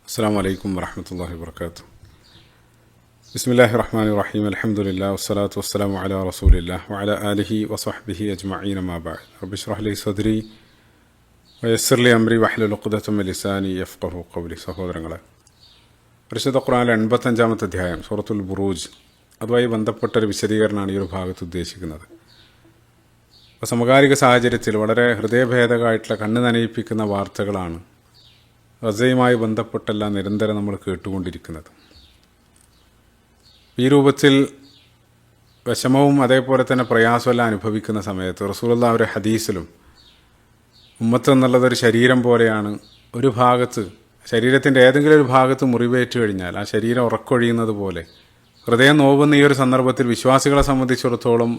അസ്സലാമു അലൈക്കും വറഹ്മത്തുള്ളാഹി വബറകാതുഹു. ബിസ്മില്ലാഹിർ റഹ്മാനിർ റഹീം. അൽഹംദുലില്ലാഹി വസ്സലാത്തു വസ്സലാമു അലാ റസൂലില്ലാഹി വഅലാ ആലിഹി വസ്വഹ്ബിഹി അജ്മഈൻ. അമ്മാ ബഅദ്. റബ്ബി ഇശ്റഹ് ലി സദ്രി വയസ്സിർ ലി അംരി വഹ്ലുൽ ഉഖ്ദതം മിൻ ലിസാനി യഫ്ഖഹു ഖൗലി. സഹോദരങ്ങളെ, പരിശുദ്ധ ഖുർആനിലെ 85-ാമത്തെ അധ്യായം സൂറത്തുൽ ബുറൂജ്, അതുമായി ബന്ധപ്പെട്ടൊരു വിശദീകരണമാണ് ഈ ഒരു ഭാഗത്ത് ഉദ്ദേശിക്കുന്നത്. അപ്പോൾ സമകാലിക സാഹചര്യത്തിൽ വളരെ ഹൃദയഭേദകമായിട്ടുള്ള കണ്ണ് നനയിപ്പിക്കുന്ന വാർത്തകളാണ് ഗസയുമായി ബന്ധപ്പെട്ടെല്ലാം നിരന്തരം നമ്മൾ കേട്ടുകൊണ്ടിരിക്കുന്നത്. ഈ രൂപത്തിൽ വിഷമവും അതേപോലെ തന്നെ പ്രയാസമെല്ലാം അനുഭവിക്കുന്ന സമയത്ത് റസൂലുള്ളാഹി ഒരു ഹദീസിലും ഉമ്മത്ത് എന്നുള്ളതൊരു ശരീരം പോലെയാണ്. ഒരു ഭാഗത്ത്, ശരീരത്തിൻ്റെ ഏതെങ്കിലും ഒരു ഭാഗത്ത് മുറിവേറ്റ് കഴിഞ്ഞാൽ ആ ശരീരം ഉറക്കൊഴിയുന്നത് പോലെ ഹൃദയം നോവുന്ന ഈ ഒരു സന്ദർഭത്തിൽ വിശ്വാസികളെ സംബന്ധിച്ചിടത്തോളം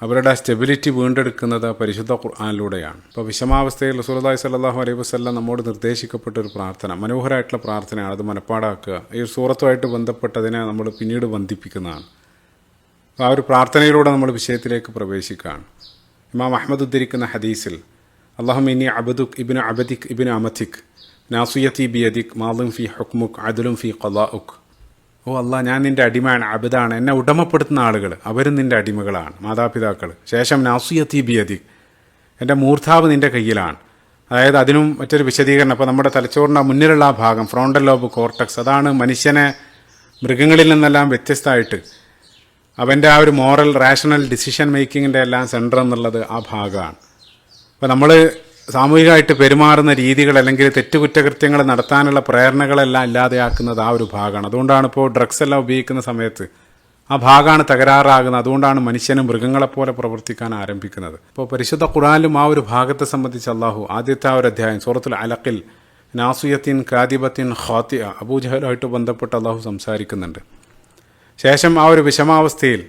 അവരുടെ സ്റ്റെബിലിറ്റി വീണ്ടെടുക്കുന്നത് പരിശുദ്ധ ഖുർആനിലൂടെയാണ്. ഇപ്പോൾ വിഷമാവസ്ഥയിൽ റസൂലുള്ളാഹി സ്വല്ലല്ലാഹു അലൈഹി വസല്ലം നമ്മോട് നിർദ്ദേശിക്കപ്പെട്ട ഒരു പ്രാർത്ഥന, മനോഹരമായിട്ടുള്ള പ്രാർത്ഥനയാണ്. അത് മനപ്പാടാക്കുക. ഈ സൂറത്തുമായിട്ട് ബന്ധപ്പെട്ടതിനെ നമ്മൾ പിന്നീട് ബന്ധിപ്പിക്കുന്നതാണ്. അപ്പോൾ ആ ഒരു പ്രാർത്ഥനയിലൂടെ നമ്മൾ വിഷയത്തിലേക്ക് പ്രവേശിക്കുകയാണ്. ഇമാം അഹ്മദ് ഉദ്ധരിക്കുന്ന ഹദീസിൽ, അല്ലാഹുമ്മ ഇന്നി അബ്ദുക് ഇബ്നു അബ്ദിക് ഇബ്നു അമതിക് നാസിയതി ബിയദിക് മാദിൻ ഫീ ഹുക്മുക് അദ്ലുൻ ഫീ ഖളാഉക്. ഓ അല്ലാഹ്, ഞാൻ നിൻ്റെ അടിമയാണ്, അബദാണ്. എന്നെ ഉടമപ്പെടുത്തുന്ന ആളുകൾ അവരും നിൻ്റെ അടിമകളാണ്, മാതാപിതാക്കൾ. ശേഷം നാസിയതി ബിയദിക്, എൻ്റെ മൂർധാവ് നിൻ്റെ കയ്യിലാണ്. അതായത് അതിനും മറ്റൊരു വിശദീകരണം, അപ്പോൾ നമ്മുടെ തലച്ചോറിൻ്റെ മുന്നിലുള്ള ആ ഭാഗം, ഫ്രോണ്ടൽ ലോബ് കോർട്ടക്സ്, അതാണ് മനുഷ്യനെ മൃഗങ്ങളിൽ നിന്നെല്ലാം വ്യത്യസ്തമായിട്ട് അവൻ്റെ ആ ഒരു മോറൽ റാഷണൽ ഡിസിഷൻ മേക്കിങ്ങിൻ്റെ എല്ലാം സെൻറ്റർ എന്നുള്ളത് ആ ഭാഗമാണ്. അപ്പോൾ നമ്മൾ സാമൂഹികമായിട്ട് പെരുമാറുന്ന രീതികൾ അല്ലെങ്കിൽ തെറ്റുകുറ്റകൃത്യങ്ങൾ നടത്താനുള്ള പ്രേരണകളെല്ലാം ഇല്ലാതെയാക്കുന്നത് ആ ഒരു ഭാഗമാണ്. അതുകൊണ്ടാണ് ഇപ്പോൾ ഡ്രഗ്സ് എല്ലാം ഉപയോഗിക്കുന്ന സമയത്ത് ആ ഭാഗമാണ് തകരാറാകുന്നത്. അതുകൊണ്ടാണ് മനുഷ്യനും മൃഗങ്ങളെപ്പോലെ പ്രവർത്തിക്കാൻ ആരംഭിക്കുന്നത്. ഇപ്പോൾ പരിശുദ്ധ ഖുർആനിലും ആ ഒരു ഭാഗത്തെ സംബന്ധിച്ച് അള്ളാഹു ആദ്യത്തെ ആ ഒരു അധ്യായം സൂറത്തുൽ അലഖിൽ നാസിയത്തിൻ കാദിബത്തിൻ ഖാത്തിഅ, അബൂജഹലുമായിട്ട് ബന്ധപ്പെട്ട് അള്ളാഹു സംസാരിക്കുന്നുണ്ട്. ശേഷം ആ ഒരു വിഷമാവസ്ഥയിൽ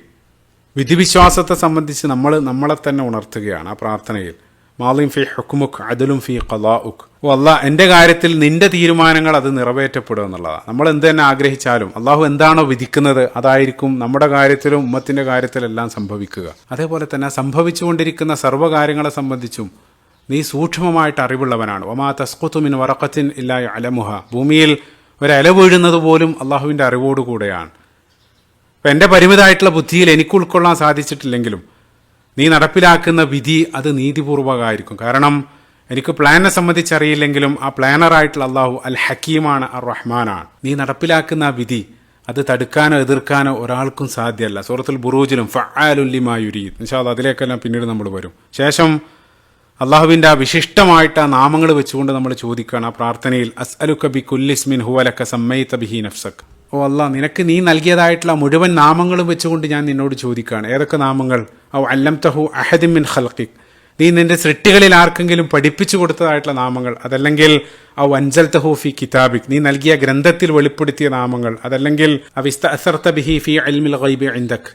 വിധിവിശ്വാസത്തെ സംബന്ധിച്ച് നമ്മളെ തന്നെ ഉണർത്തുകയാണ് ആ പ്രാർത്ഥനയിൽ. മാലിം ഫി ഹുക്മുക് അദ്ലും ഫി ഖളാഉക്. ഓ അല്ലാഹ്, എൻ്റെ കാര്യത്തിൽ നിൻ്റെ തീരുമാനങ്ങൾ അത് നിറവേറ്റപ്പെടുക എന്നുള്ളതാണ്. നമ്മൾ എന്ത് തന്നെ ആഗ്രഹിച്ചാലും അള്ളാഹു എന്താണോ വിധിക്കുന്നത് അതായിരിക്കും നമ്മുടെ കാര്യത്തിലും ഉമ്മത്തിൻ്റെ കാര്യത്തിലെല്ലാം സംഭവിക്കുക. അതേപോലെ തന്നെ സംഭവിച്ചുകൊണ്ടിരിക്കുന്ന സർവ്വകാര്യങ്ങളെ സംബന്ധിച്ചും നീ സൂക്ഷ്മമായിട്ട് അറിവുള്ളവനാണ്. വമാ തസ്ഖുതു മിൻ വറഖത്തിൻ ഇല്ലാ യഅലമുഹ. ഭൂമിയിൽ ഒരു ഇല വീഴുന്നത് പോലും അള്ളാഹുവിൻ്റെ അറിവോടുകൂടെയാണ്. അപ്പം എൻ്റെ പരിമിതമായിട്ടുള്ള ബുദ്ധിയിൽ എനിക്ക് ഉൾക്കൊള്ളാൻ സാധിച്ചിട്ടില്ലെങ്കിലും നീ നടപ്പിലാക്കുന്ന വിധി അത് നീതിപൂർവകമായിരിക്കും. കാരണം എനിക്ക് പ്ലാനെ സംബന്ധിച്ചറിയില്ലെങ്കിലും ആ പ്ലാനറായിട്ടുള്ള അള്ളാഹു അൽ ഹക്കീമാണ്, അർ റഹ്മാനാണ്. നീ നടപ്പിലാക്കുന്ന ആ വിധി അത് തടുക്കാനോ എതിർക്കാനോ ഒരാൾക്കും സാധ്യമല്ല. സൂറത്തുൽ ബുറൂജിലും ഫഅാലുൻ ലിമാ യുരീദ്, ഇൻഷാ അല്ലാഹ് അതിലേക്കെല്ലാം പിന്നീട് നമ്മൾ വരും. ശേഷം അള്ളാഹുവിൻ്റെ ആ വിശിഷ്ടമായിട്ട് ആ നാമങ്ങൾ വെച്ചുകൊണ്ട് നമ്മൾ ചോദിക്കുകയാണ് ആ പ്രാർത്ഥനയിൽ, അസ്അലുക ബി കുല്ലി ഇസ്മിൻ ഹുവ ലക സമ്മൈത ബിഹി നഫ്സക്. ഓ അല്ലാഹ്, നിനക്ക് നീ നൽകിയതായിട്ടുള്ള മുഴുവൻ നാമങ്ങളും വെച്ചുകൊണ്ട് ഞാൻ നിന്നോട് ചോദിക്കുകയാണ്. ഏതൊക്കെ നാമങ്ങൾ? ഔ അല്ലംതഹു അഹദിൻ മിൻ ഖൽഖിക്, നീ നിന്റെ സൃഷ്ടികളിൽ ആർക്കെങ്കിലും പഠിപ്പിച്ചു കൊടുത്തതായിട്ടുള്ള നാമങ്ങൾ. അതല്ലെങ്കിൽ ഔ അൻസൽതഹു ഫി കിതാബിക്, നീ നൽകിയ ഗ്രന്ഥത്തിൽ വെളിപ്പെടുത്തിയ നാമങ്ങൾ. അതല്ലെങ്കിൽ അവ ഇസ്തഅസർത ബിഹി ഫി ഇൽമിൽ ഗൈബി ഇൻദക്,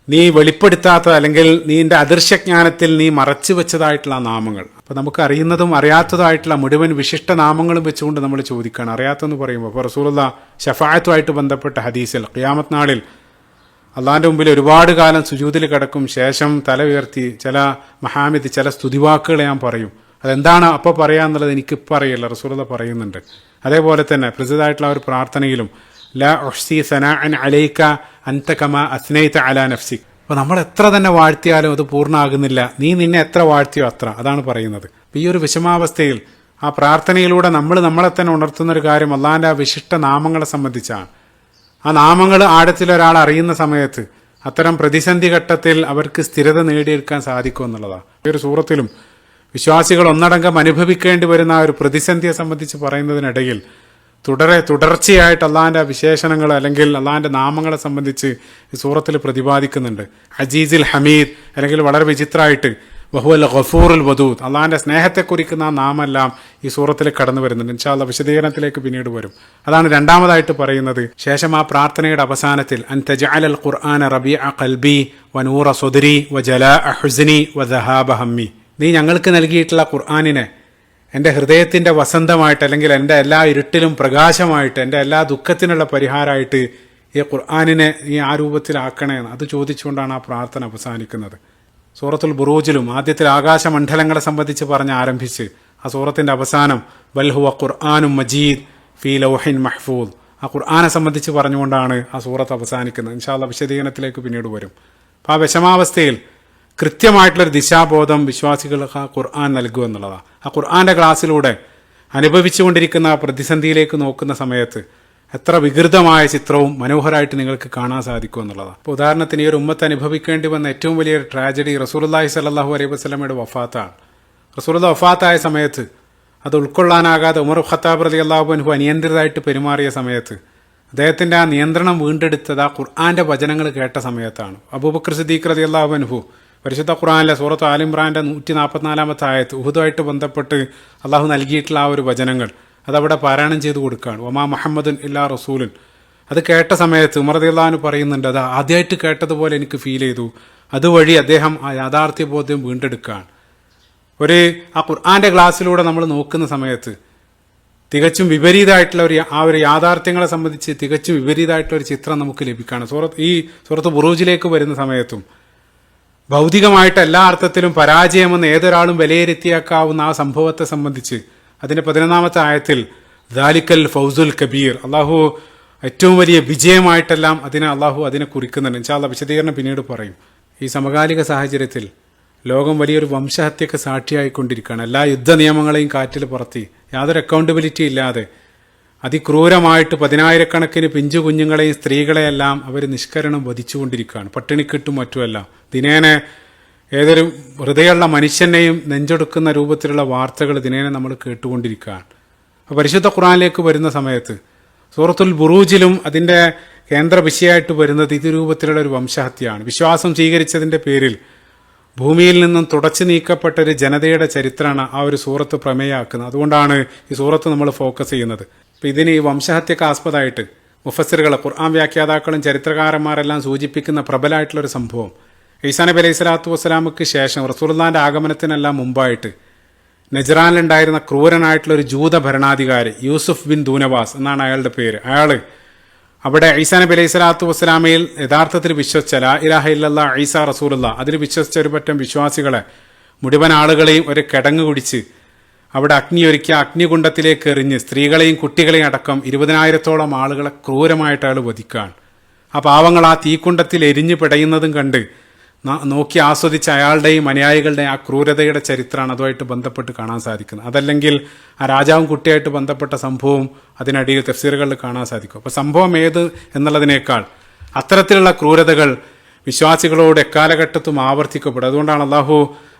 നീ വെളിപ്പെടുത്താത്ത അല്ലെങ്കിൽ നീന്റെ അദൃശ്യജ്ഞാനത്തിൽ നീ മറച്ചു വെച്ചതായിട്ടുള്ള നാമങ്ങൾ. അപ്പോൾ നമുക്ക് അറിയുന്നതും അറിയാത്തതായിട്ടുള്ള മുഴുവൻ വിശിഷ്ട നാമങ്ങളും വെച്ചുകൊണ്ട് നമ്മൾ ചോദിക്കുകയാണ്. അറിയാത്തെന്ന് പറയുമ്പോൾ ഇപ്പോൾ റസൂലുള്ളാഹി ശഫാഅത്തുമായിട്ട് ബന്ധപ്പെട്ട ഹദീസിൽ ഖിയാമത്ത് നാളിൽ അള്ളാഹിൻ്റെ മുമ്പിൽ ഒരുപാട് കാലം സുജൂദിൽ കിടക്കും. ശേഷം തല ഉയർത്തി ചില മഹാമിദ്, ചില സ്തുതിവാക്കുകൾ ഞാൻ പറയും. അതെന്താണ് അപ്പോൾ പറയാന്നുള്ളത് എനിക്കിപ്പോൾ അറിയില്ല, റസൂലുള്ളാഹി പറയുന്നുണ്ട്. അതേപോലെ തന്നെ പ്രസിദ്ധമായിട്ടുള്ള ഒരു പ്രാർത്ഥനയിലും ലാ ഉഹ്സി സനാഅൻ അലൈക അൻത കമാ അസ്നൈത അലാ നഫ്സിക്. അപ്പോൾ നമ്മൾ എത്ര തന്നെ വാഴ്ത്തിയാലും അത് പൂർണ്ണമാകുന്നില്ല, നീ നിന്നെ എത്ര വാഴ്ത്തിയോ അത്ര, അതാണ് പറയുന്നത്. ഈ ഒരു വിഷമാവസ്ഥയിൽ ആ പ്രാർത്ഥനയിലൂടെ നമ്മളെ തന്നെ ഉണർത്തുന്നൊരു കാര്യം അള്ളാഹിൻ്റെ ആ വിശിഷ്ട നാമങ്ങളെ സംബന്ധിച്ചാണ്. ആ നാമങ്ങൾ ആഴത്തിൽ ഒരാൾ അറിയുന്ന സമയത്ത് അത്തരം പ്രതിസന്ധി ഘട്ടത്തിൽ അവർക്ക് സ്ഥിരത നേടിയെടുക്കാൻ സാധിക്കും എന്നുള്ളതാണ്. ഈ ഒരു സൂറത്തിലും വിശ്വാസികൾ ഒന്നടങ്കം അനുഭവിക്കേണ്ടി വരുന്ന ആ ഒരു പ്രതിസന്ധിയെ സംബന്ധിച്ച് പറയുന്നതിനിടയിൽ തുടർച്ചയായിട്ട് അള്ളാഹിൻ്റെ വിശേഷണങ്ങൾ അല്ലെങ്കിൽ അള്ളാഹിൻ്റെ നാമങ്ങളെ സംബന്ധിച്ച് ഈ സൂറത്തിൽ പ്രതിപാദിക്കുന്നുണ്ട്. അജീസുൽ ഹമീദ്, അല്ലെങ്കിൽ വളരെ വിചിത്രമായിട്ട് വഹുവൽ ഗഫൂറുൽ വദൂദ്, അള്ളാഹിൻ്റെ സ്നേഹത്തെ കുറിക്കുന്ന ആ നാമെല്ലാം ഈ സൂറത്തിൽ കടന്നു വരുന്നുണ്ട്. ഇൻഷാ അല്ലാഹ് വിശദീകരണത്തിലേക്ക് പിന്നീട് വരും. അതാണ് രണ്ടാമതായിട്ട് പറയുന്നത്. ശേഷം ആ പ്രാർത്ഥനയുടെ അവസാനത്തിൽ അൻ തജഅലൽ ഖുർആന റബീഅ ഖൽബി വനൂറ സുദ്രി വജലാഅ ഹുസ്നി വദഹാബ ഹമ്മി, നീ ഞങ്ങൾക്ക് നൽകിയിട്ടുള്ള ഖുർആനിനെ എൻ്റെ ഹൃദയത്തിൻ്റെ വസന്തമായിട്ട്, അല്ലെങ്കിൽ എൻ്റെ എല്ലാ ഇരുട്ടിലും പ്രകാശമായിട്ട്, എൻ്റെ എല്ലാ ദുഃഖത്തിനുള്ള പരിഹാരമായിട്ട് ഈ ഖുർആനിനെ നീ ആ രൂപത്തിലാക്കണേ. അത് ചോദിച്ചുകൊണ്ടാണ് ആ പ്രാർത്ഥന അവസാനിക്കുന്നത്. സൂറത്തുൽ ബുറൂജിലും ആദ്യത്തിൽ ആകാശമണ്ഡലങ്ങളെ സംബന്ധിച്ച് പറഞ്ഞ് ആരംഭിച്ച് ആ സൂറത്തിൻ്റെ അവസാനം വൽ ഹുവ ഖുർആനും മജീദ് ഫീ ലൗഹിൻ മഹ്ഫൂദ്. ആ ഖുർആനെ സംബന്ധിച്ച് പറഞ്ഞുകൊണ്ടാണ് ആ സൂറത്ത് അവസാനിക്കുന്നത്. ഇൻഷാ അല്ലാഹ് വിശദീകരണത്തിലേക്ക് പിന്നീട് വരും. അപ്പോൾ ആ വിഷമാവസ്ഥയിൽ കൃത്യമായിട്ടുള്ളൊരു ദിശാബോധം വിശ്വാസികൾക്ക് ആ ഖുർആൻ നൽകുക എന്നുള്ളതാണ്. ആ ഖുർആന്റെ ക്ലാസ്സിലൂടെ അനുഭവിച്ചുകൊണ്ടിരിക്കുന്ന ആ പ്രതിസന്ധിയിലേക്ക് നോക്കുന്ന സമയത്ത് എത്ര വികൃതമായ ചിത്രവും മനോഹരമായിട്ട് നിങ്ങൾക്ക് കാണാൻ സാധിക്കും എന്നുള്ളതാണ്. ഇപ്പോൾ ഉദാഹരണത്തിന് ഈ ഒരു ഉമ്മത്ത് അനുഭവിക്കേണ്ടി വന്ന ഏറ്റവും വലിയൊരു ട്രാജഡി റസൂലുള്ളാഹി സ്വല്ലല്ലാഹു അലൈഹി വസല്ലമയുടെ വഫാത്താണ്. റസൂലുള്ളാഹി വഫാത്തായ സമയത്ത് അത് ഉൾക്കൊള്ളാനാകാതെ ഉമർ ഖത്താബ് റളിയല്ലാഹു അൻഹു അനിയന്ത്രിതമായിട്ട് പെരുമാറിയ സമയത്ത് അദ്ദേഹത്തിൻ്റെ ആ നിയന്ത്രണം വീണ്ടെടുത്തത് ആ ഖുർആന്റെ വചനങ്ങൾ കേട്ട സമയത്താണ്. അബൂബക്കർ സിദ്ദീഖ് റളിയല്ലാഹു അൻഹു പരിശുദ്ധ ഖുർആനിലെ സൂറത്ത് ആൽ ഇംറാന്റെ 144 ആയത്ത് ഉഹുദുമായിട്ട് ബന്ധപ്പെട്ട് അള്ളാഹു നൽകിയിട്ടുള്ള ആ ഒരു വചനങ്ങൾ അതവിടെ പാരായണം ചെയ്ത് കൊടുക്കുകയാണ്. ഒമാ മുഹമ്മദുൻ ഇല്ലാ റസൂലുൻ. അത് കേട്ട സമയത്ത് ഉമർ റളിയല്ലാഹു അൻഹു പറയുന്നുണ്ട്, അത് ആദ്യമായിട്ട് കേട്ടതുപോലെ എനിക്ക് ഫീൽ ചെയ്തു. അതുവഴി അദ്ദേഹം ആ യാഥാർത്ഥ്യ ബോധ്യം വീണ്ടെടുക്കുകയാണ്. ആ ഖുർആന്റെ ക്ലാസ്സിലൂടെ നമ്മൾ നോക്കുന്ന സമയത്ത് തികച്ചും വിപരീതമായിട്ടുള്ള ഒരു യാഥാർത്ഥ്യങ്ങളെ സംബന്ധിച്ച് തികച്ചും വിപരീതമായിട്ടുള്ള ഒരു ചിത്രം നമുക്ക് ലഭിക്കുകയാണ്. ഈ സൂറത്ത് ബുറൂജിലേക്ക് വരുന്ന സമയത്തും ഭൗതികമായിട്ട് എല്ലാ അർത്ഥത്തിലും പരാജയമെന്ന് ഏതൊരാളും വിലയിരുത്തിയേക്കാവുന്ന ആ സംഭവത്തെ സംബന്ധിച്ച് അതിന്റെ 11ാമത്തെ ആയത്തിൽ ദാലിക്കൽ ഫൗസുൽ കബീർ, അള്ളാഹു ഏറ്റവും വലിയ വിജയമായിട്ടെല്ലാം അള്ളാഹു അതിനെ കുറിക്കുന്നുണ്ട്. ഇൻഷാ അല്ലാഹ് വിശദീകരണം പിന്നീട് പറയും. ഈ സമകാലിക സാഹചര്യത്തിൽ ലോകം വലിയൊരു വംശഹത്യക്ക് സാക്ഷിയായിക്കൊണ്ടിരിക്കുകയാണ്. എല്ലാ യുദ്ധ നിയമങ്ങളെയും കാറ്റിൽ പറത്തി യാതൊരു അക്കൗണ്ടബിലിറ്റി ഇല്ലാതെ അതിക്രൂരമായിട്ട് 10,000-കണക്കിന് പിഞ്ചു കുഞ്ഞുങ്ങളെയും സ്ത്രീകളെയെല്ലാം അവർ നിഷ്കരണം വധിച്ചുകൊണ്ടിരിക്കുകയാണ്. പട്ടിണിക്കിട്ടും മറ്റുമെല്ലാം ദിനേനെ ഏതൊരു ഹൃദയമുള്ള മനുഷ്യനെയും നെഞ്ചൊടുക്കുന്ന രൂപത്തിലുള്ള വാർത്തകൾ ദിനേനെ നമ്മൾ കേട്ടുകൊണ്ടിരിക്കുകയാണ്. അപ്പോൾ പരിശുദ്ധ ഖുർആനിലേക്ക് വരുന്ന സമയത്ത് സൂറത്തുൽ ബുറൂജിലും അതിൻ്റെ കേന്ദ്ര വിഷയമായിട്ട് വരുന്നത് ഇത് രൂപത്തിലുള്ള ഒരു വംശഹത്യയാണ്. വിശ്വാസം സ്വീകരിച്ചതിൻ്റെ പേരിൽ ഭൂമിയിൽ നിന്നും തുടച്ചു നീക്കപ്പെട്ട ഒരു ജനതയുടെ ചരിത്രമാണ് ആ ഒരു സൂറത്ത് പ്രമേയമാക്കുന്നത്. അതുകൊണ്ടാണ് ഈ സൂറത്ത് നമ്മൾ ഫോക്കസ് ചെയ്യുന്നത്. അപ്പം ഇതിന് ഈ വംശഹത്യക്ക് ആസ്പദമായിട്ട് മുഫസ്സിറുകൾ, ഖുർആൻ വ്യാഖ്യാതാക്കളും ചരിത്രകാരന്മാരെല്ലാം സൂചിപ്പിക്കുന്ന പ്രബലമായിട്ടുള്ളൊരു സംഭവം, ഈസാ നബി അലൈഹി സ്വലാത്തു വസ്സലാമക്ക് ശേഷം റസൂലുള്ളാഹിന്റെ ആഗമനത്തിനെല്ലാം മുമ്പായിട്ട് നജ്റാനിലുണ്ടായിരുന്ന ക്രൂരനായിട്ടുള്ള ഒരു ജൂത ഭരണാധികാരി യൂസുഫ് ബിൻ ദൂനവാസ് എന്നാണ് അയാളുടെ പേര്. അയാൾ അവിടെ ഈസാ നബി അലൈഹി സ്വലാത്തു വസ്സലാമയിൽ യഥാർത്ഥത്തിൽ വിശ്വസിച്ച ലാ ഇലാഹ ഇല്ലല്ലാഹ് ഈസാ റസൂലുള്ളാഹ് അതിൽ വിശ്വസിച്ച ഒരു പറ്റം വിശ്വാസികളെ മുഴുവൻ ആളുകളെയും ഒരു കിടങ്ങ് കുടിച്ച് അവിടെ അഗ്നിയൊരുക്കി അഗ്നികുണ്ഡത്തിലേക്ക് എറിഞ്ഞ് സ്ത്രീകളെയും കുട്ടികളെയും അടക്കം 20,000-ഓളം ആളുകളെ ക്രൂരമായിട്ട് അയാൾ വധിക്കുകയാണ്. ആ പാവങ്ങൾ ആ തീക്കുണ്ടത്തിൽ എരിഞ്ഞു പിടയുന്നതും കണ്ട് നോക്കി ആസ്വദിച്ച അയാളുടെയും അനുയായികളുടെയും ആ ക്രൂരതയുടെ ചരിത്രമാണ് അതുമായിട്ട് ബന്ധപ്പെട്ട് കാണാൻ സാധിക്കുന്നത്. അതല്ലെങ്കിൽ ആ രാജാവും കുട്ടിയായിട്ട് ബന്ധപ്പെട്ട സംഭവവും അതിനടിയിൽ തഫ്സീറുകളിൽ കാണാൻ സാധിക്കും. അപ്പോൾ സംഭവം ഏത് എന്നുള്ളതിനേക്കാൾ അത്തരത്തിലുള്ള ക്രൂരതകൾ വിശ്വാസികളോട് എക്കാലഘട്ടത്തും ആവർത്തിക്കപ്പെടും. അതുകൊണ്ടാണ് അള്ളാഹു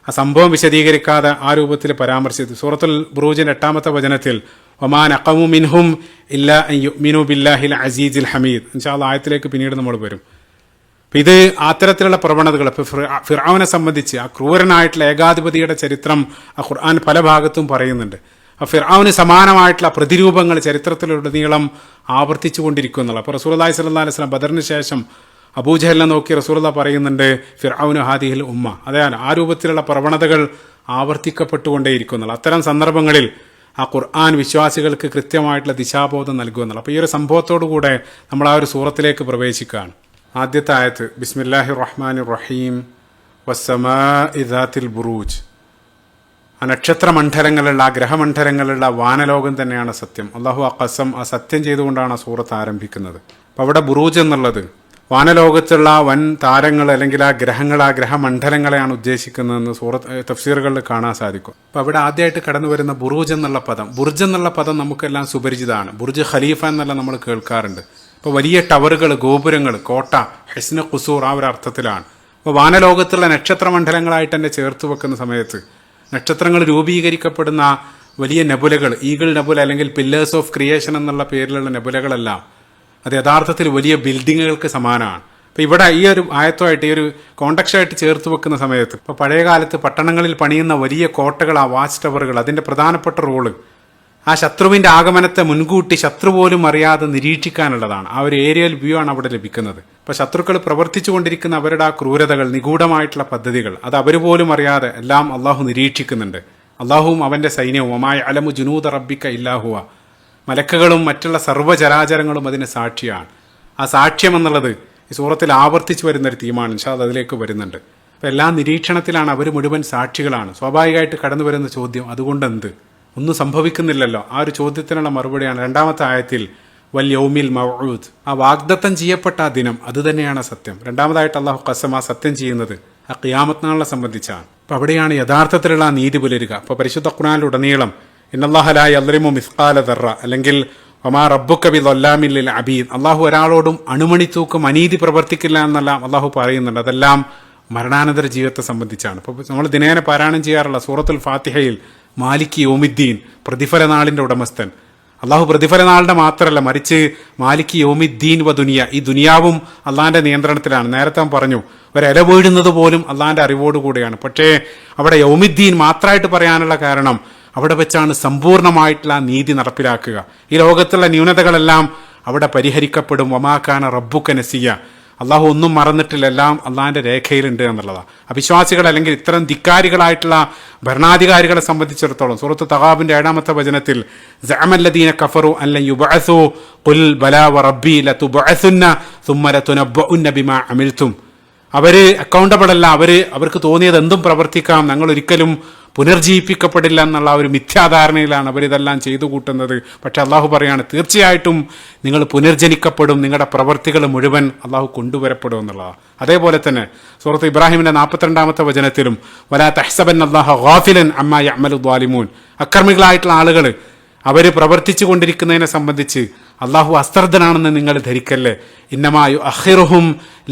ആ സംഭവം വിശദീകരിക്കാതെ ആ രൂപത്തിൽ പരാമർശിച്ചത്. സൂറത്തുൽ ബുറൂജിന്റെ 8ാമത്തെ വചനത്തിൽ വമാ നഖമു മിൻഹും ഇല്ലാ അൻ യുഅ്മിനു ബില്ലാഹിൽ അസീസിൽ ഹമീദ്. ഇൻഷാ അല്ലാഹ് ആയത്തിലേക്ക് പിന്നീട് നമ്മൾ വരും. ഇത് അത്തരത്തിലുള്ള പ്രവണതകൾ ഇപ്പോൾ ഫിർഔനെ സംബന്ധിച്ച് ആ ക്രൂരനായിട്ടുള്ള ഏകാധിപതിയുടെ ചരിത്രം ആ ഖുർആൻ പല ഭാഗത്തും പറയുന്നുണ്ട്. ആ ഫിർഔന് സമാനമായിട്ടുള്ള പ്രതിരൂപങ്ങൾ ചരിത്രത്തിലുടനീളം ആവർത്തിച്ചു കൊണ്ടിരിക്കുന്നുള്ള. അപ്പോൾ റസൂലുള്ളാഹി സ്വല്ലല്ലാഹു അലൈഹി വസല്ലം ബദറിന് ശേഷം അബൂജഹലിനെ നോക്കി റസൂലുള്ളാഹി പറയുന്നുണ്ട് ഫിർഔന് ഹാദിഹിൽ ഉമ്മ. അതായത് ആ രൂപത്തിലുള്ള പ്രവണതകൾ ആവർത്തിക്കപ്പെട്ടുകൊണ്ടേയിരിക്കുന്നുള്ള. അത്തരം സന്ദർഭങ്ങളിൽ ആ ഖുർആൻ വിശ്വാസികൾക്ക് കൃത്യമായിട്ടുള്ള ദിശാബോധം നൽകുമെന്നുള്ള. അപ്പോൾ ഈ ഒരു സംഭവത്തോടുകൂടെ നമ്മൾ ആ ഒരു സൂറത്തിലേക്ക് പ്രവേശിക്കുകയാണ്. ആദ്യത്തെ ആയത്ത് ബിസ്മില്ലാഹിർ റഹ്മാനിർ റഹീം വസ്സമാഇ ദാത്തിൽ ബുറൂജ്. ആ നക്ഷത്രമണ്ഡലങ്ങളുള്ള ആ ഗ്രഹമണ്ഡലങ്ങളുള്ള വാനലോകം തന്നെയാണ് സത്യം. അള്ളാഹു ആ ഖസം ആ സത്യം ചെയ്തുകൊണ്ടാണ് ആ സൂറത്ത് ആരംഭിക്കുന്നത്. അപ്പോൾ അവിടെ ബുറൂജ് എന്നുള്ളത് വാനലോകത്തുള്ള വൻ താരങ്ങൾ അല്ലെങ്കിൽ ആ ഗ്രഹങ്ങൾ, ആ ഗ്രഹമണ്ഡലങ്ങളെയാണ് ഉദ്ദേശിക്കുന്നതെന്ന് സൂറത്ത് തഫ്സീറുകളിൽ കാണാൻ സാധിക്കും. അപ്പോൾ അവിടെ ആദ്യമായിട്ട് കടന്നു വരുന്ന ബുറൂജ് എന്നുള്ള പദം, ബുർജ് എന്നുള്ള പദം നമുക്കെല്ലാം സുപരിചിതമാണ്. ബുർജ് ഖലീഫ എന്നെല്ലാം നമ്മൾ കേൾക്കാറുണ്ട്. ഇപ്പോൾ വലിയ ടവറുകൾ, ഗോപുരങ്ങൾ, കോട്ട, ഹെസ്ന ഖുസൂർ ആ ഒരു അർത്ഥത്തിലാണ്. അപ്പോൾ വാനലോകത്തുള്ള നക്ഷത്രമണ്ഡലങ്ങളായിട്ട് തന്നെ ചേർത്ത് വെക്കുന്ന സമയത്ത് നക്ഷത്രങ്ങൾ രൂപീകരിക്കപ്പെടുന്ന വലിയ നെബുലകൾ, ഈഗിൾ നെബുല അല്ലെങ്കിൽ പില്ലേഴ്സ് ഓഫ് ക്രിയേഷൻ എന്നുള്ള പേരിലുള്ള നെബുലകളെല്ലാം അത് യഥാർത്ഥത്തിൽ വലിയ ബിൽഡിങ്ങുകൾക്ക് സമാനമാണ്. അപ്പോൾ ഇവിടെ ഈ ഒരു ആയത്തുമായിട്ട് ഈ ഒരു കോണ്ടക്സ്റ്റായിട്ട് ചേർത്ത് വെക്കുന്ന സമയത്ത് ഇപ്പോൾ പഴയ കാലത്ത് പട്ടണങ്ങളിൽ പണിയുന്ന വലിയ കോട്ടകൾ, ആ വാച്ച് ടവറുകൾ, അതിൻ്റെ പ്രധാനപ്പെട്ട റോള് ആ ശത്രുവിൻ്റെ ആഗമനത്തെ മുൻകൂട്ടി ശത്രു പോലും അറിയാതെ നിരീക്ഷിക്കാനുള്ളതാണ്. ആ ഒരു ഏരിയൽ വ്യൂ ആണ് അവിടെ ലഭിക്കുന്നത്. അപ്പോൾ ശത്രുക്കൾ പ്രവർത്തിച്ചു കൊണ്ടിരിക്കുന്ന അവരുടെ ആ ക്രൂരതകൾ, നിഗൂഢമായിട്ടുള്ള പദ്ധതികൾ അത് അവർ പോലും അറിയാതെ എല്ലാം അള്ളാഹു നിരീക്ഷിക്കുന്നുണ്ട്. അള്ളാഹുവും അവൻ്റെ സൈന്യവും ഒമായ അലമു ജുനൂദ റബ്ബിക്ക ഇല്ലാഹുവ, മലക്കുകളും മറ്റുള്ള സർവ്വചരാചരങ്ങളും അതിന് സാക്ഷിയാണ്. ആ സാക്ഷ്യം എന്നുള്ളത് ഈ സൂറത്തിൽ ആവർത്തിച്ച് വരുന്നൊരു തീമാണ്. ഇൻഷാ അല്ലാഹ് അതിലേക്ക് വരുന്നുണ്ട്. അപ്പോൾ എല്ലാ നിരീക്ഷണത്തിലാണ്, അവർ മുഴുവൻ സാക്ഷികളാണ്. സ്വാഭാവികമായിട്ട് കടന്നു വരുന്ന ചോദ്യം അതുകൊണ്ടെന്ത്? ഒന്നും സംഭവിക്കുന്നില്ലല്ലോ. ആ ഒരു ചോദ്യത്തിനുള്ള മറുപടിയാണ് രണ്ടാമത്തെ ആയത്തിൽ വൽ യൗമിൽ മൗഊദ്, ആ വാഗ്ദത്തം ചെയ്യപ്പെട്ട ആ ദിനം അത് തന്നെയാണ് സത്യം. രണ്ടാമതായിട്ട് അള്ളാഹു ഖസം, ആ സത്യം ചെയ്യുന്നത് ആ ഖിയാമത്ത് നാളിനെ സംബന്ധിച്ചാണ്. അപ്പോൾ അവിടെയാണ് യഥാർത്ഥത്തിലുള്ള ആ നീതി പുലരുക. അപ്പോൾ പരിശുദ്ധ ഖുർആനിലുടനീളം ഇന്നല്ലാഹ ലാ യദ്ലിമു മിസ്ഖാല ദർറ, അല്ലെങ്കിൽ വമാ റബ്ബുക ബിളല്ലാമിൽ ലിൽ അബീദ്, അള്ളാഹു ഒരാളോടും അണുമണി തൂക്കം അനീതി പ്രവർത്തിക്കില്ല എന്നെല്ലാം അള്ളാഹു പറയുന്നുണ്ട്. അതെല്ലാം മരണാനന്തര ജീവിതത്തെ സംബന്ധിച്ചാണ്. ഇപ്പോൾ നമ്മൾ ദിനേന പാരായണം ചെയ്യാറുള്ള സൂറത്തുൽ ഫാത്തിഹയിൽ മാലിക് യൗമിദ്ദീൻ, പ്രതിഫല നാളിൻ്റെ ഉടമസ്ഥൻ. അള്ളാഹു പ്രതിഫല നാളിൻ്റെ മാത്രമല്ല, മറിച്ച് മാലിക് യൗമിദ്ദീൻ വ ദുനിയ, ഈ ദുനിയാവും അള്ളാഹിൻ്റെ നിയന്ത്രണത്തിലാണ്. നേരത്തെ പറഞ്ഞു ഒരില വീഴുന്നത് പോലും അള്ളാഹിൻ്റെ അറിവോടുകൂടിയാണ്. പക്ഷേ അവിടെ യൗമിദ്ദീൻ മാത്രമായിട്ട് പറയാനുള്ള കാരണം അവിടെ വെച്ചാണ് സമ്പൂർണ്ണമായിട്ടുള്ള നീതി നടപ്പിലാക്കുക. ഈ ലോകത്തുള്ള ന്യൂനതകളെല്ലാം അവിടെ പരിഹരിക്കപ്പെടും. വമാകാന റബ്ബുക നസിയ, അള്ളാഹു ഒന്നും മറന്നിട്ടില്ല, എല്ലാം അള്ളാഹിൻ്റെ രേഖയിലുണ്ട് എന്നുള്ളതാണ്. അവിശ്വാസികൾ അല്ലെങ്കിൽ ഇത്തരം ധിക്കാരികളായിട്ടുള്ള ഭരണാധികാരികളെ സംബന്ധിച്ചിടത്തോളം സൂറത്ത് തഗാബിന്റെ 7-ാമത്തെ വചനത്തിൽ സഅമല്ലദീന കഫറു അൻ ലൻ യുബഅസു ഖുൽ ബലാ വറബ്ബി ലതുബഅസുന്ന സുമ്മ ലതുനബ്ബഉന്ന ബിമാ അമിൽതും, അവര് അക്കൗണ്ടബിൾ അല്ല, അവർക്ക് തോന്നിയത് എന്തും പ്രവർത്തിക്കാം, ഞങ്ങൾ ഒരിക്കലും പുനർജീവിപ്പിക്കപ്പെടില്ല എന്നുള്ള ഒരു മിഥ്യാധാരണയിലാണ് അവരിതെല്ലാം ചെയ്തു കൂട്ടുന്നത്. പക്ഷെ അള്ളാഹു പറയാണ് തീർച്ചയായിട്ടും നിങ്ങൾ പുനർജനിക്കപ്പെടും, നിങ്ങളുടെ പ്രവർത്തികൾ മുഴുവൻ അള്ളാഹു കൊണ്ടുവരപ്പെടും എന്നുള്ളതാണ്. അതേപോലെ തന്നെ സൂറത്ത് ഇബ്രാഹിമിന്റെ 42-ാമത്തെ വചനത്തിലും വലാ തഹ്സബന്നല്ലാഹ ഗാഫിലൻ അമ്മാ യഅമലു ളാലിമൂൻ, അക്രമികളായിട്ടുള്ള ആളുകൾ അവർ പ്രവർത്തിച്ചു കൊണ്ടിരിക്കുന്നതിനെ സംബന്ധിച്ച് അള്ളാഹു അശ്രദ്ധനാണെന്ന് നിങ്ങൾ ധരിക്കല്ലേ. ഇന്നമാ യുഅഖിറുഹും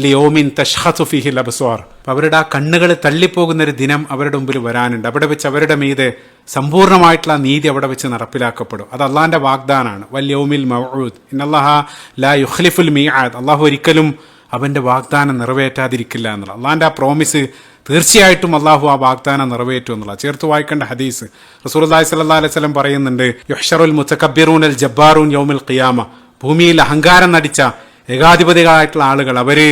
ലിയൗമിൻ തശ്ഖസു ഫീഹിൽ അബ്സ്വാർ, അവരുടെ ആ കണ്ണുകൾ തള്ളിപ്പോകുന്ന ഒരു ദിനം അവരുടെ മുമ്പിൽ വരാനുണ്ട്. അവിടെ വെച്ച് അവരുടെ മീതെ സമ്പൂർണ്ണമായിട്ടുള്ള നീതി അവിടെ വെച്ച് നടപ്പിലാക്കപ്പെടും. അത് അള്ളാഹിന്റെ വാഗ്ദാനാണ്. വൽ യൗമിൽ മൗഊദ് ഇന്നല്ലാഹ ലാ യുഖ്ലിഫുൽ മീആദ്, അള്ളാഹു ഒരിക്കലും അവന്റെ വാഗ്ദാനം നിറവേറ്റാതിരിക്കില്ല എന്നുള്ള അള്ളാഹിന്റെ ആ പ്രോമിസ് തീർച്ചയായിട്ടും അള്ളാഹു ആ വാഗ്ദാനം നിറവേറ്റും എന്നുള്ള ചേർത്ത് വായിക്കേണ്ട ഹദീസ്. റസൂലുള്ളാഹി സ്വല്ലല്ലാഹു അലൈഹി വസല്ലം പറയുന്നുണ്ട്, യുഹ്ശറുൽ മുതകബ്ബിറൂനൽ ജബ്ബാറൂൻ യൗമിൽ ഖിയാമ, ഭൂമിയിൽ അഹങ്കാരം നടിച്ച ഏകാധിപതികളായിട്ടുള്ള ആളുകൾ അവര്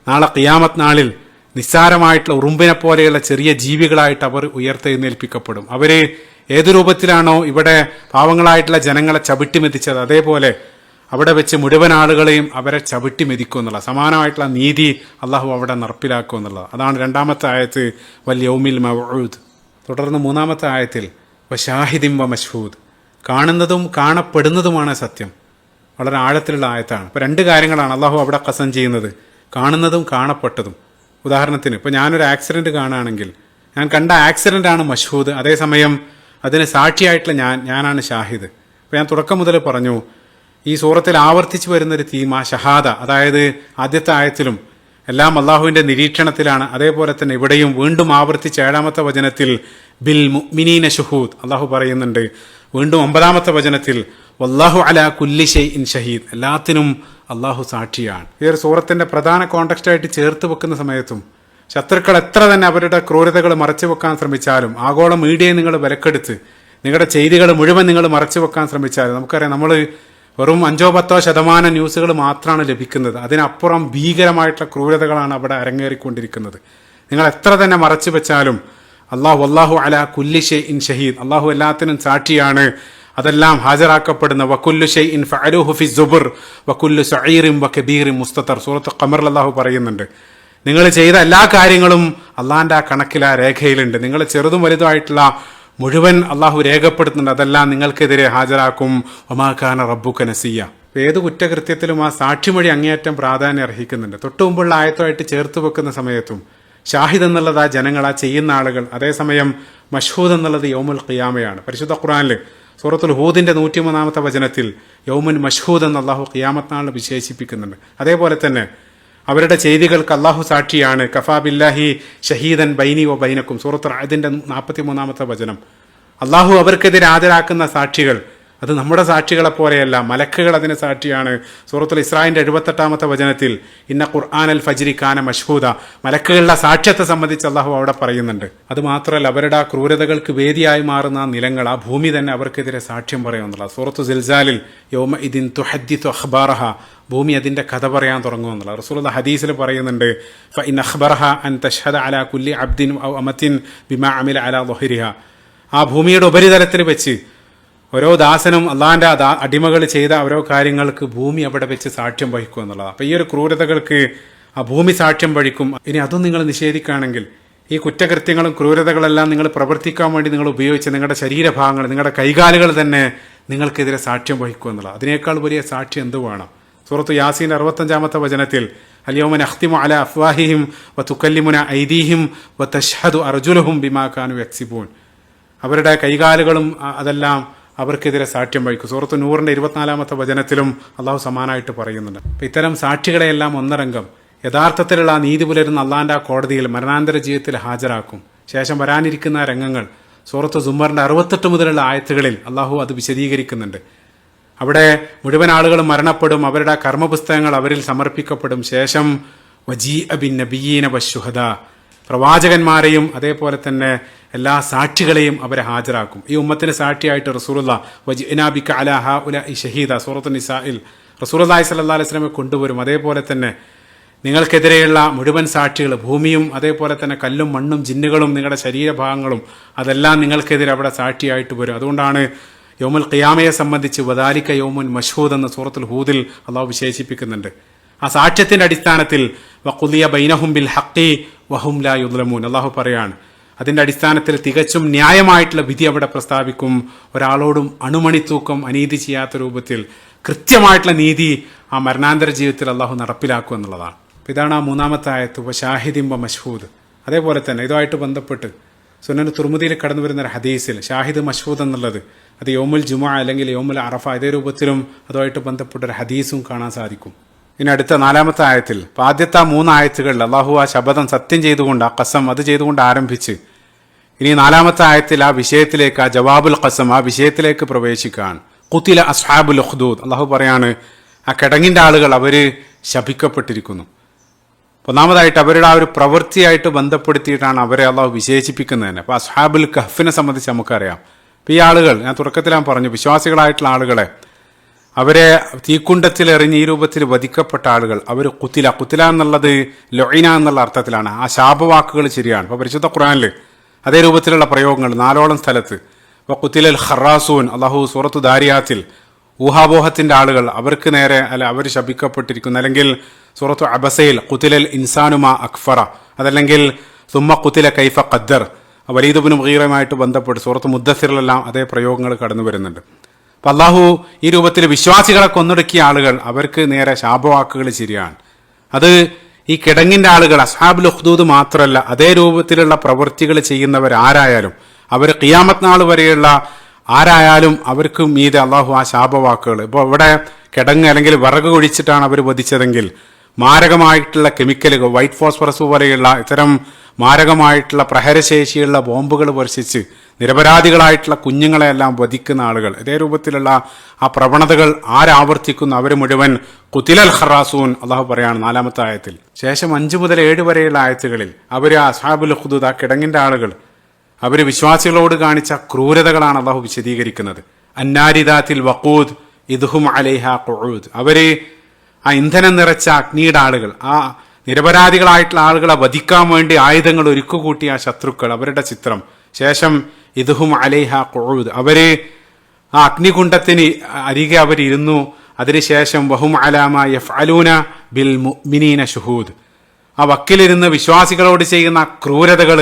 നാളെ ഖിയാമത്ത് നാളിൽ നിസ്സാരമായിട്ടുള്ള ഉറുമ്പിനെ പോലെയുള്ള ചെറിയ ജീവികളായിട്ട് അവർ ഉയർത്തെഴുന്നേൽപ്പിക്കപ്പെടും. അവര് ഏതു രൂപത്തിലാണോ ഇവിടെ പാവങ്ങളായിട്ടുള്ള ജനങ്ങളെ ചവിട്ടിമെതിച്ചത്, അതേപോലെ അവിടെ വെച്ച് മുഴുവൻ ആളുകളെയും അവരെ ചവിട്ടി മെതിക്കും എന്നുള്ള സമാനമായിട്ടുള്ള നീതി അള്ളാഹു അവിടെ നടപ്പിലാക്കും എന്നുള്ളത്. അതാണ് 2-ാമത്തെ ആയത്ത് വൽ യൗമിൽ മൗഊദ്. തുടർന്ന് 3-ാമത്തെ ആയത്തിൽ വശാഹിദിൻ വ മശ്ഹൂദ്, കാണുന്നതും കാണപ്പെടുന്നതുമാണ് സത്യം. വളരെ ആഴത്തിലുള്ള ആയത്താണ്. ഇപ്പോൾ 2 കാര്യങ്ങളാണ് അള്ളാഹു അവിടെ ഖസം ചെയ്യുന്നത്, കാണുന്നതും കാണപ്പെട്ടതും. ഉദാഹരണത്തിന് ഇപ്പോൾ ഞാനൊരു ആക്സിഡന്റ് കാണുകയാണെങ്കിൽ ഞാൻ കണ്ട ആക്സിഡന്റ് ആണ് മശ്ഹൂദ്, അതേസമയം അതിന് സാക്ഷിയായിട്ടുള്ള ഞാനാണ് ഷാഹിദ്. ഇപ്പോൾ ഞാൻ തുടക്കം മുതൽ പറഞ്ഞു ഈ സൂറത്തിൽ ആവർത്തിച്ചു വരുന്നൊരു തീമ ഷഹാദ, അതായത് ആദ്യത്തെ ആയത്തിലും എല്ലാം അള്ളാഹുവിന്റെ നിരീക്ഷണത്തിലാണ്. അതേപോലെ തന്നെ ഇവിടെയും വീണ്ടും ആവർത്തിച്ച് 7-ാമത്തെ വചനത്തിൽ ബിൽ മുഅ്മിനീന ശുഹൂദ് അള്ളാഹു പറയുന്നുണ്ട്. വീണ്ടും 9-ാമത്തെ വചനത്തിൽ വല്ലാഹു അലാ കുല്ലി ഷൈഇൻ ഷഹീദ്, എല്ലാത്തിനും അള്ളാഹു സാക്ഷിയാണ്. ഈ ഒരു സൂറത്തിന്റെ പ്രധാന കോണ്ടക്സ്റ്റായിട്ട് ചേർത്ത് വെക്കുന്ന സമയത്തും ശത്രുക്കൾ എത്ര തന്നെ അവരുടെ ക്രൂരതകൾ മറച്ചു വെക്കാൻ ശ്രമിച്ചാലും, ആഗോള മീഡിയയെ നിങ്ങൾ വിലക്കെടുത്ത് നിങ്ങളുടെ ചെയ്തികൾ മുഴുവൻ നിങ്ങൾ മറച്ചു വെക്കാൻ ശ്രമിച്ചാലും, നമുക്കറിയാം നമ്മൾ വെറും 5-10% ന്യൂസുകൾ മാത്രമാണ് ലഭിക്കുന്നത്. അതിനപ്പുറം ഭീകരമായിട്ടുള്ള ക്രൂരതകളാണ് അവിടെ അരങ്ങേറിക്കൊണ്ടിരിക്കുന്നത്. നിങ്ങൾ എത്ര തന്നെ മറച്ചു വെച്ചാലും വല്ലാഹു അലാ കുല്ലി ഷൈഇൻ ഷഹീദ്, അള്ളാഹു എല്ലാത്തിനും സാക്ഷിയാണ്. അതെല്ലാം ഹാജരാക്കപ്പെടുന്ന വകുല്ലു ഷൈഇൻ ഫഅലൂഹു ഫി സുബുർ വകുല്ലു സഈറിൻ വകബീറിൻ മുസ്തതർ, സൂറത്ത് ഖമറിൽ അള്ളാഹു പറയുന്നുണ്ട്. നിങ്ങൾ ചെയ്ത എല്ലാ കാര്യങ്ങളും അള്ളാഹിന്റെ ആ കണക്കിൽ ആ രേഖയിലുണ്ട്. നിങ്ങൾ ചെറുതും വലുതുമായിട്ടുള്ള മുഴുവൻ അള്ളാഹു രേഖപ്പെടുത്തുന്നുണ്ട്. അതെല്ലാം നിങ്ങൾക്കെതിരെ ഹാജരാക്കും. വമാ കാന റബ്ബുക നസിയ. ഏത് കുറ്റകൃത്യത്തിലും ആ സാക്ഷിമൊഴി അങ്ങേയറ്റം പ്രാധാന്യം അർഹിക്കുന്നുണ്ട്. തൊട്ടു മുമ്പുള്ള ആയത്തുമായിട്ട് ചേർത്ത് വെക്കുന്ന സമയത്തും ഷാഹിദ് എന്നുള്ളത് ആ ജനങ്ങൾ, ആ ചെയ്യുന്ന ആളുകൾ, അതേസമയം മഷ്ഹൂദ് എന്നുള്ളത് യൗമുൽ ഖിയാമയാണ്. പരിശുദ്ധ ഖുർആനിൽ സൂറത്തുൽ ഹൂദിന്റെ 103-ാമത്തെ വചനത്തിൽ യൗമുൻ മഷ്ഹൂദ് എന്ന് അള്ളാഹു ഖിയാമത്ത് നാളിൽ വിശേഷിപ്പിക്കുന്നുണ്ട്. അതേപോലെ തന്നെ അവരുടെ ചെയ്തികൾക്ക് അള്ളാഹു സാക്ഷിയാണ്. കഫാ ബില്ലാഹി ഷഹീദൻ ബൈനി വ ബൈനക്കും, സൂറത്തുൽ റഅദിന്റെ 43-ാമത്തെ വചനം. അള്ളാഹു അവർക്കെതിരെ ഹാജരാക്കുന്ന സാക്ഷികൾ അത് നമ്മുടെ സാക്ഷികളെ പോലെയല്ല, മലക്കുകൾ അതിന് സാക്ഷിയാണ്. സൂറത്തുൽ ഇസ്രായിന്റെ 78-ാമത്തെ വചനത്തിൽ ഇന്ന ഖുർആനൽ ഫജ്രി കാന മഷ്ഹൂദ, മലക്കുകളുടെ സാക്ഷ്യത്തെ സംബന്ധിച്ച് അള്ളാഹു അവിടെ പറയുന്നുണ്ട്. അത് മാത്രമല്ല, അവരുടെ ആ ക്രൂരതകൾക്ക് വേദിയായി മാറുന്ന ആ നിലങ്ങൾ, ആ ഭൂമി തന്നെ അവർക്കെതിരെ സാക്ഷ്യം പറയുമെന്നുള്ള സൂറത്തു സിൽസാലിൽ യൗമ ഇദിൻ തുഹദ്ദിതു അഖ്ബാറഹ, ഭൂമി അതിന്റെ കഥ പറയാൻ തുടങ്ങുമെന്നുള്ള റസൂലുള്ളാഹി ഹദീസിൽ പറയുന്നുണ്ട്. ഫഇൻ അഖ്ബറഹ അൻ തഷ്ഹദ അലാ കുല്ലി അബ്ദിൻ ഔ അമത്തിൻ ബിമാ അമില അലാ ളുഹരിഹ, ആ ഭൂമിയുടെ ഉപരിതലത്തിൽ വെച്ച് ഓരോ ദാസനും അള്ളാഹിന്റെ അടിമകൾ ചെയ്ത ഓരോ കാര്യങ്ങൾക്ക് ഭൂമി അവിടെ വെച്ച് സാക്ഷ്യം വഹിക്കും എന്നുള്ളതാണ്. അപ്പൊ ഈ ഒരു ക്രൂരതകൾക്ക് ആ ഭൂമി സാക്ഷ്യം വഹിക്കും. ഇനി അതും നിങ്ങൾ നിഷേധിക്കുകയാണെങ്കിൽ ഈ കുറ്റകൃത്യങ്ങളും ക്രൂരതകളെല്ലാം നിങ്ങൾ പ്രവർത്തിക്കാൻ വേണ്ടി നിങ്ങൾ ഉപയോഗിച്ച നിങ്ങളുടെ ശരീരഭാഗങ്ങൾ, നിങ്ങളുടെ കൈകാലുകൾ തന്നെ നിങ്ങൾക്കെതിരെ സാക്ഷ്യം വഹിക്കുക എന്നുള്ളത്. അതിനേക്കാൾ വലിയ സാക്ഷ്യം എന്ത് വേണം? സൂറത്ത് യാസീൻ 65-ാമത്തെ വചനത്തിൽ അൽയൗമ നഖ്തിമു അലാ അഫ്വാഹിഹിം വതുകല്ലിമുന ഐദീഹിം വതശ്ഹദു അർജുലുഹും ബിമാ കാനൂ യക്സിബൂൻ. അവരുടെ കൈകാലുകളും അതെല്ലാം അവർക്കെതിരെ സാക്ഷ്യം വഹിക്കും. സൂറത്ത് നൂറിന്റെ 24-ാമത്തെ വചനത്തിലും അള്ളാഹു സമാനമായിട്ട് പറയുന്നുണ്ട്. അപ്പം ഇത്തരം സാക്ഷികളെയെല്ലാം ഒന്നടങ്കം യഥാർത്ഥത്തിലുള്ള നീതി പുലരുന്ന അള്ളാന്റെ കോടതിയിൽ മരണാന്തര ജീവിതത്തിൽ ഹാജരാക്കും. ശേഷം വരാനിരിക്കുന്ന രംഗങ്ങൾ സൂറത്ത് സുമറിന്റെ 68 മുതലുള്ള ആയത്തുകളിൽ അള്ളാഹു അത് വിശദീകരിക്കുന്നുണ്ട്. അവിടെ മുഴുവൻ ആളുകളും മരണപ്പെടും, അവരുടെ കർമ്മപുസ്തകങ്ങൾ അവരിൽ സമർപ്പിക്കപ്പെടും. ശേഷം വജീഅ ബിൻ നബിയ്യീന വശുഹദ, പ്രവാചകന്മാരെയും അതേപോലെ തന്നെ എല്ലാ സാക്ഷികളെയും അവരെ ഹാജരാക്കും. ഈ ഉമ്മത്തിന് സാക്ഷിയായിട്ട് റസൂലുള്ളാഹി വജിഅനാ ബിക അലാ ഹഉലാഇ ഷഹീദ സൂറത്ത് നിസാഇൽ റസൂലുള്ളാഹി സ്വല്ലല്ലാഹു അലൈഹി വസല്ലമയെ കൊണ്ടുവരും. അതേപോലെ തന്നെ നിങ്ങൾക്കെതിരെയുള്ള മുഴുവൻ സാക്ഷികൾ, ഭൂമിയും അതേപോലെ തന്നെ കല്ലും മണ്ണും ജിന്നുകളും നിങ്ങളുടെ ശരീരഭാഗങ്ങളും അതെല്ലാം നിങ്ങൾക്കെതിരെ അവിടെ സാക്ഷിയായിട്ട് വരും. അതുകൊണ്ടാണ് യൗമുൽ ഖിയാമയെ സംബന്ധിച്ച് വദാലിക യൗമുൻ മഷ്ഹൂദ് എന്ന സൂറത്തുൽ ഹൂദിൽ അള്ളാഹു വിശേഷിപ്പിക്കുന്നുണ്ട്. ആ സാക്ഷ്യത്തിന്റെ അടിസ്ഥാനത്തിൽ വഖുദിയ ബൈനഹും ബിൽ ഹഖി വഹും ലാ യുദ്ലമൂൻ അള്ളാഹു പറയാണ്. അതിന്റെ അടിസ്ഥാനത്തിൽ തികച്ചും ന്യായമായിട്ടുള്ള വിധി അവിടെ പ്രസ്താവിക്കും. ഒരാളോടും അണുമണിത്തൂക്കം അനീതി ചെയ്യാത്ത രൂപത്തിൽ കൃത്യമായിട്ടുള്ള നീതി ആ മരണാന്തര ജീവിതത്തിൽ അള്ളാഹു നടപ്പിലാക്കും എന്നുള്ളതാണ്. ഇതാണ് ആ 3-ാമത്തെ ആയത്ത് ഷാഹിദിം വ മഷ്ഹൂദ്. അതേപോലെ തന്നെ ഇതുമായിട്ട് ബന്ധപ്പെട്ട് സുനൻ തുർമുദിയിൽ കടന്നു വരുന്ന ഒരു ഹദീസിൽ ഷാഹിദ് മഷ്ഹൂദ് എന്നുള്ളത് അത് യൗമുൽ ജുമുഅ അല്ലെങ്കിൽ യൗമുൽ അറഫ ഇതേ രൂപത്തിലും അതുമായിട്ട് ബന്ധപ്പെട്ട ഒരു ഹദീസും കാണാൻ സാധിക്കും. ഇനി അടുത്ത 4-ാമത്തെ ആയത്തിൽ ആദ്യത്തെ 3 ആയത്തുകളിൽ അള്ളാഹു ആ ശപഥം സത്യം ചെയ്തുകൊണ്ട് ആ ഖസം അത് ചെയ്തുകൊണ്ട് ആരംഭിച്ച് ഇനി 4-ാമത്തെ ആയത്തിൽ ആ വിഷയത്തിലേക്ക്, ആ ജവാബുൽ ഖസം, ആ വിഷയത്തിലേക്ക് പ്രവേശിക്കാൻ ഖുതില അസ്ഹാബുൽ ഉഖ്ദൂദ് അള്ളാഹു പറയാണ് ആ കിടങ്ങിന്റെ ആളുകൾ അവര് ശപിക്കപ്പെട്ടിരിക്കുന്നു. ഒന്നാമതായിട്ട് അവരുടെ ആ ഒരു പ്രവൃത്തിയായിട്ട് ബന്ധപ്പെടുത്തിയിട്ടാണ് അവരെ അള്ളാഹു വിശേഷിപ്പിക്കുന്നത് തന്നെ. അപ്പൊ അസ്ഹാബുൽ കഹ്ഫിനെ സംബന്ധിച്ച് നമുക്കറിയാം. അപ്പൊ ഈ ആളുകൾ ഞാൻ തുടക്കത്തിൽ ഞാൻ പറഞ്ഞു, വിശ്വാസികളായിട്ടുള്ള ആളുകളെ അവരെ തീക്കുണ്ടത്തിൽ എറിഞ്ഞ് ഈ രൂപത്തിൽ വധിക്കപ്പെട്ട ആളുകൾ അവർ കുത്തില എന്നുള്ളത് ലൊയിന എന്നുള്ള അർത്ഥത്തിലാണ്. ആ ശാപവാക്കുകൾ ശരിയാണ്. അപ്പൊ പരിശുദ്ധ ഖുർആനിൽ അതേ രൂപത്തിലുള്ള പ്രയോഗങ്ങൾ 4ഓളം സ്ഥലത്ത് ഇപ്പൊ കുത്തിലൽ ഖറാസൂൻ അള്ളാഹു സൂറത്തു ദാരിയാത്തിൽ ഊഹാബോഹത്തിന്റെ ആളുകൾ അവർക്ക് നേരെ അവർ ശപിക്കപ്പെട്ടിരിക്കുന്നു. അല്ലെങ്കിൽ സൂറത്തു അബസയിൽ കുത്തിലൽ ഇൻസാനുമാ അക്ഫറ, അതല്ലെങ്കിൽ സുമ്മ കുത്തില കൈഫ ഖദ്ദർ, വലീദ് ഇബ്നു മുഗീറയുമായിട്ട് ബന്ധപ്പെട്ട് സൂറത്ത് മുദ്ദസ്സിറിലെല്ലാം അതേ പ്രയോഗങ്ങൾ കടന്നു വരുന്നുണ്ട്. അപ്പൊ അള്ളാഹു ഈ രൂപത്തിൽ വിശ്വാസികളെ കൊന്നൊടുക്കിയ ആളുകൾ അവർക്ക് നേരെ ശാപവാക്കുകൾ ശരിയാണ്. അത് ഈ കിടങ്ങിന്റെ ആളുകൾ അസ്ഹാബുൽ ഉഖ്ദൂദ് മാത്രമല്ല, അതേ രൂപത്തിലുള്ള പ്രവൃത്തികൾ ചെയ്യുന്നവരാരായാലും അവർ ഖിയാമത്ത് നാൾ വരെയുള്ള ആരായാലും അവർക്ക് മീതെ അള്ളാഹു ആ ശാപവാക്കുകൾ. ഇപ്പോൾ ഇവിടെ കിടങ്ങ് അല്ലെങ്കിൽ വിറക് കുഴിച്ചിട്ടാണ് അവർ വധിച്ചതെങ്കിൽ മാരകമായിട്ടുള്ള കെമിക്കലുകൾ, വൈറ്റ് ഫോസ്ഫറസ് പോലെയുള്ള ഇത്തരം മാരകമായിട്ടുള്ള പ്രഹരശേഷിയുള്ള ബോംബുകൾ വർഷിച്ച് നിരപരാധികളായിട്ടുള്ള കുഞ്ഞുങ്ങളെല്ലാം വധിക്കുന്ന ആളുകൾ, ഇതേ രൂപത്തിലുള്ള ആ പ്രവണതകൾ ആരാവർത്തിക്കുന്നു അവർ മുഴുവൻ ഖുതിലൽ ഖറാസൂൻ അള്ളാഹു പറയാണ് 4-ാമത്തെ ആയത്തിൽ. ശേഷം 5 മുതൽ 7 വരെയുള്ള ആയത്തുകളിൽ അവര് അസ്ഹാബുൽ ഉഖ്ദൂദ് ആ കിടങ്ങിന്റെ ആളുകൾ അവര് വിശ്വാസികളോട് കാണിച്ച ക്രൂരതകളാണ് അള്ളാഹു വിശദീകരിക്കുന്നത്. അന്നാരിദാത്തിൽ വഖൂദ് ഇദ്ഹും അലൈഹ ഖുഊദ്, അവര് ആ ഇന്ധനം നിറച്ച അഗ്നിയുടെ ആളുകൾ, ആ നിരപരാധികളായിട്ടുള്ള ആളുകളെ വധിക്കാൻ വേണ്ടി ആയുധങ്ങൾ ഒരുക്കുകൂട്ടിയ ശത്രുക്കൾ, അവരുടെ ചിത്രം. ശേഷം ഇദ്ഹും അലൈഹ ഖുഊദ്, അവര് ആ അഗ്നികുണ്ഡത്തിന് അരികെ അവരിരുന്നു. അതിനുശേഷം വഹും അലാമ യഫ്അലൂന ബിൽ മുഅ്മിനീന ഷുഹൂദ്, ആ വക്കിലിരുന്ന് വിശ്വാസികളോട് ചെയ്യുന്ന ക്രൂരതകൾ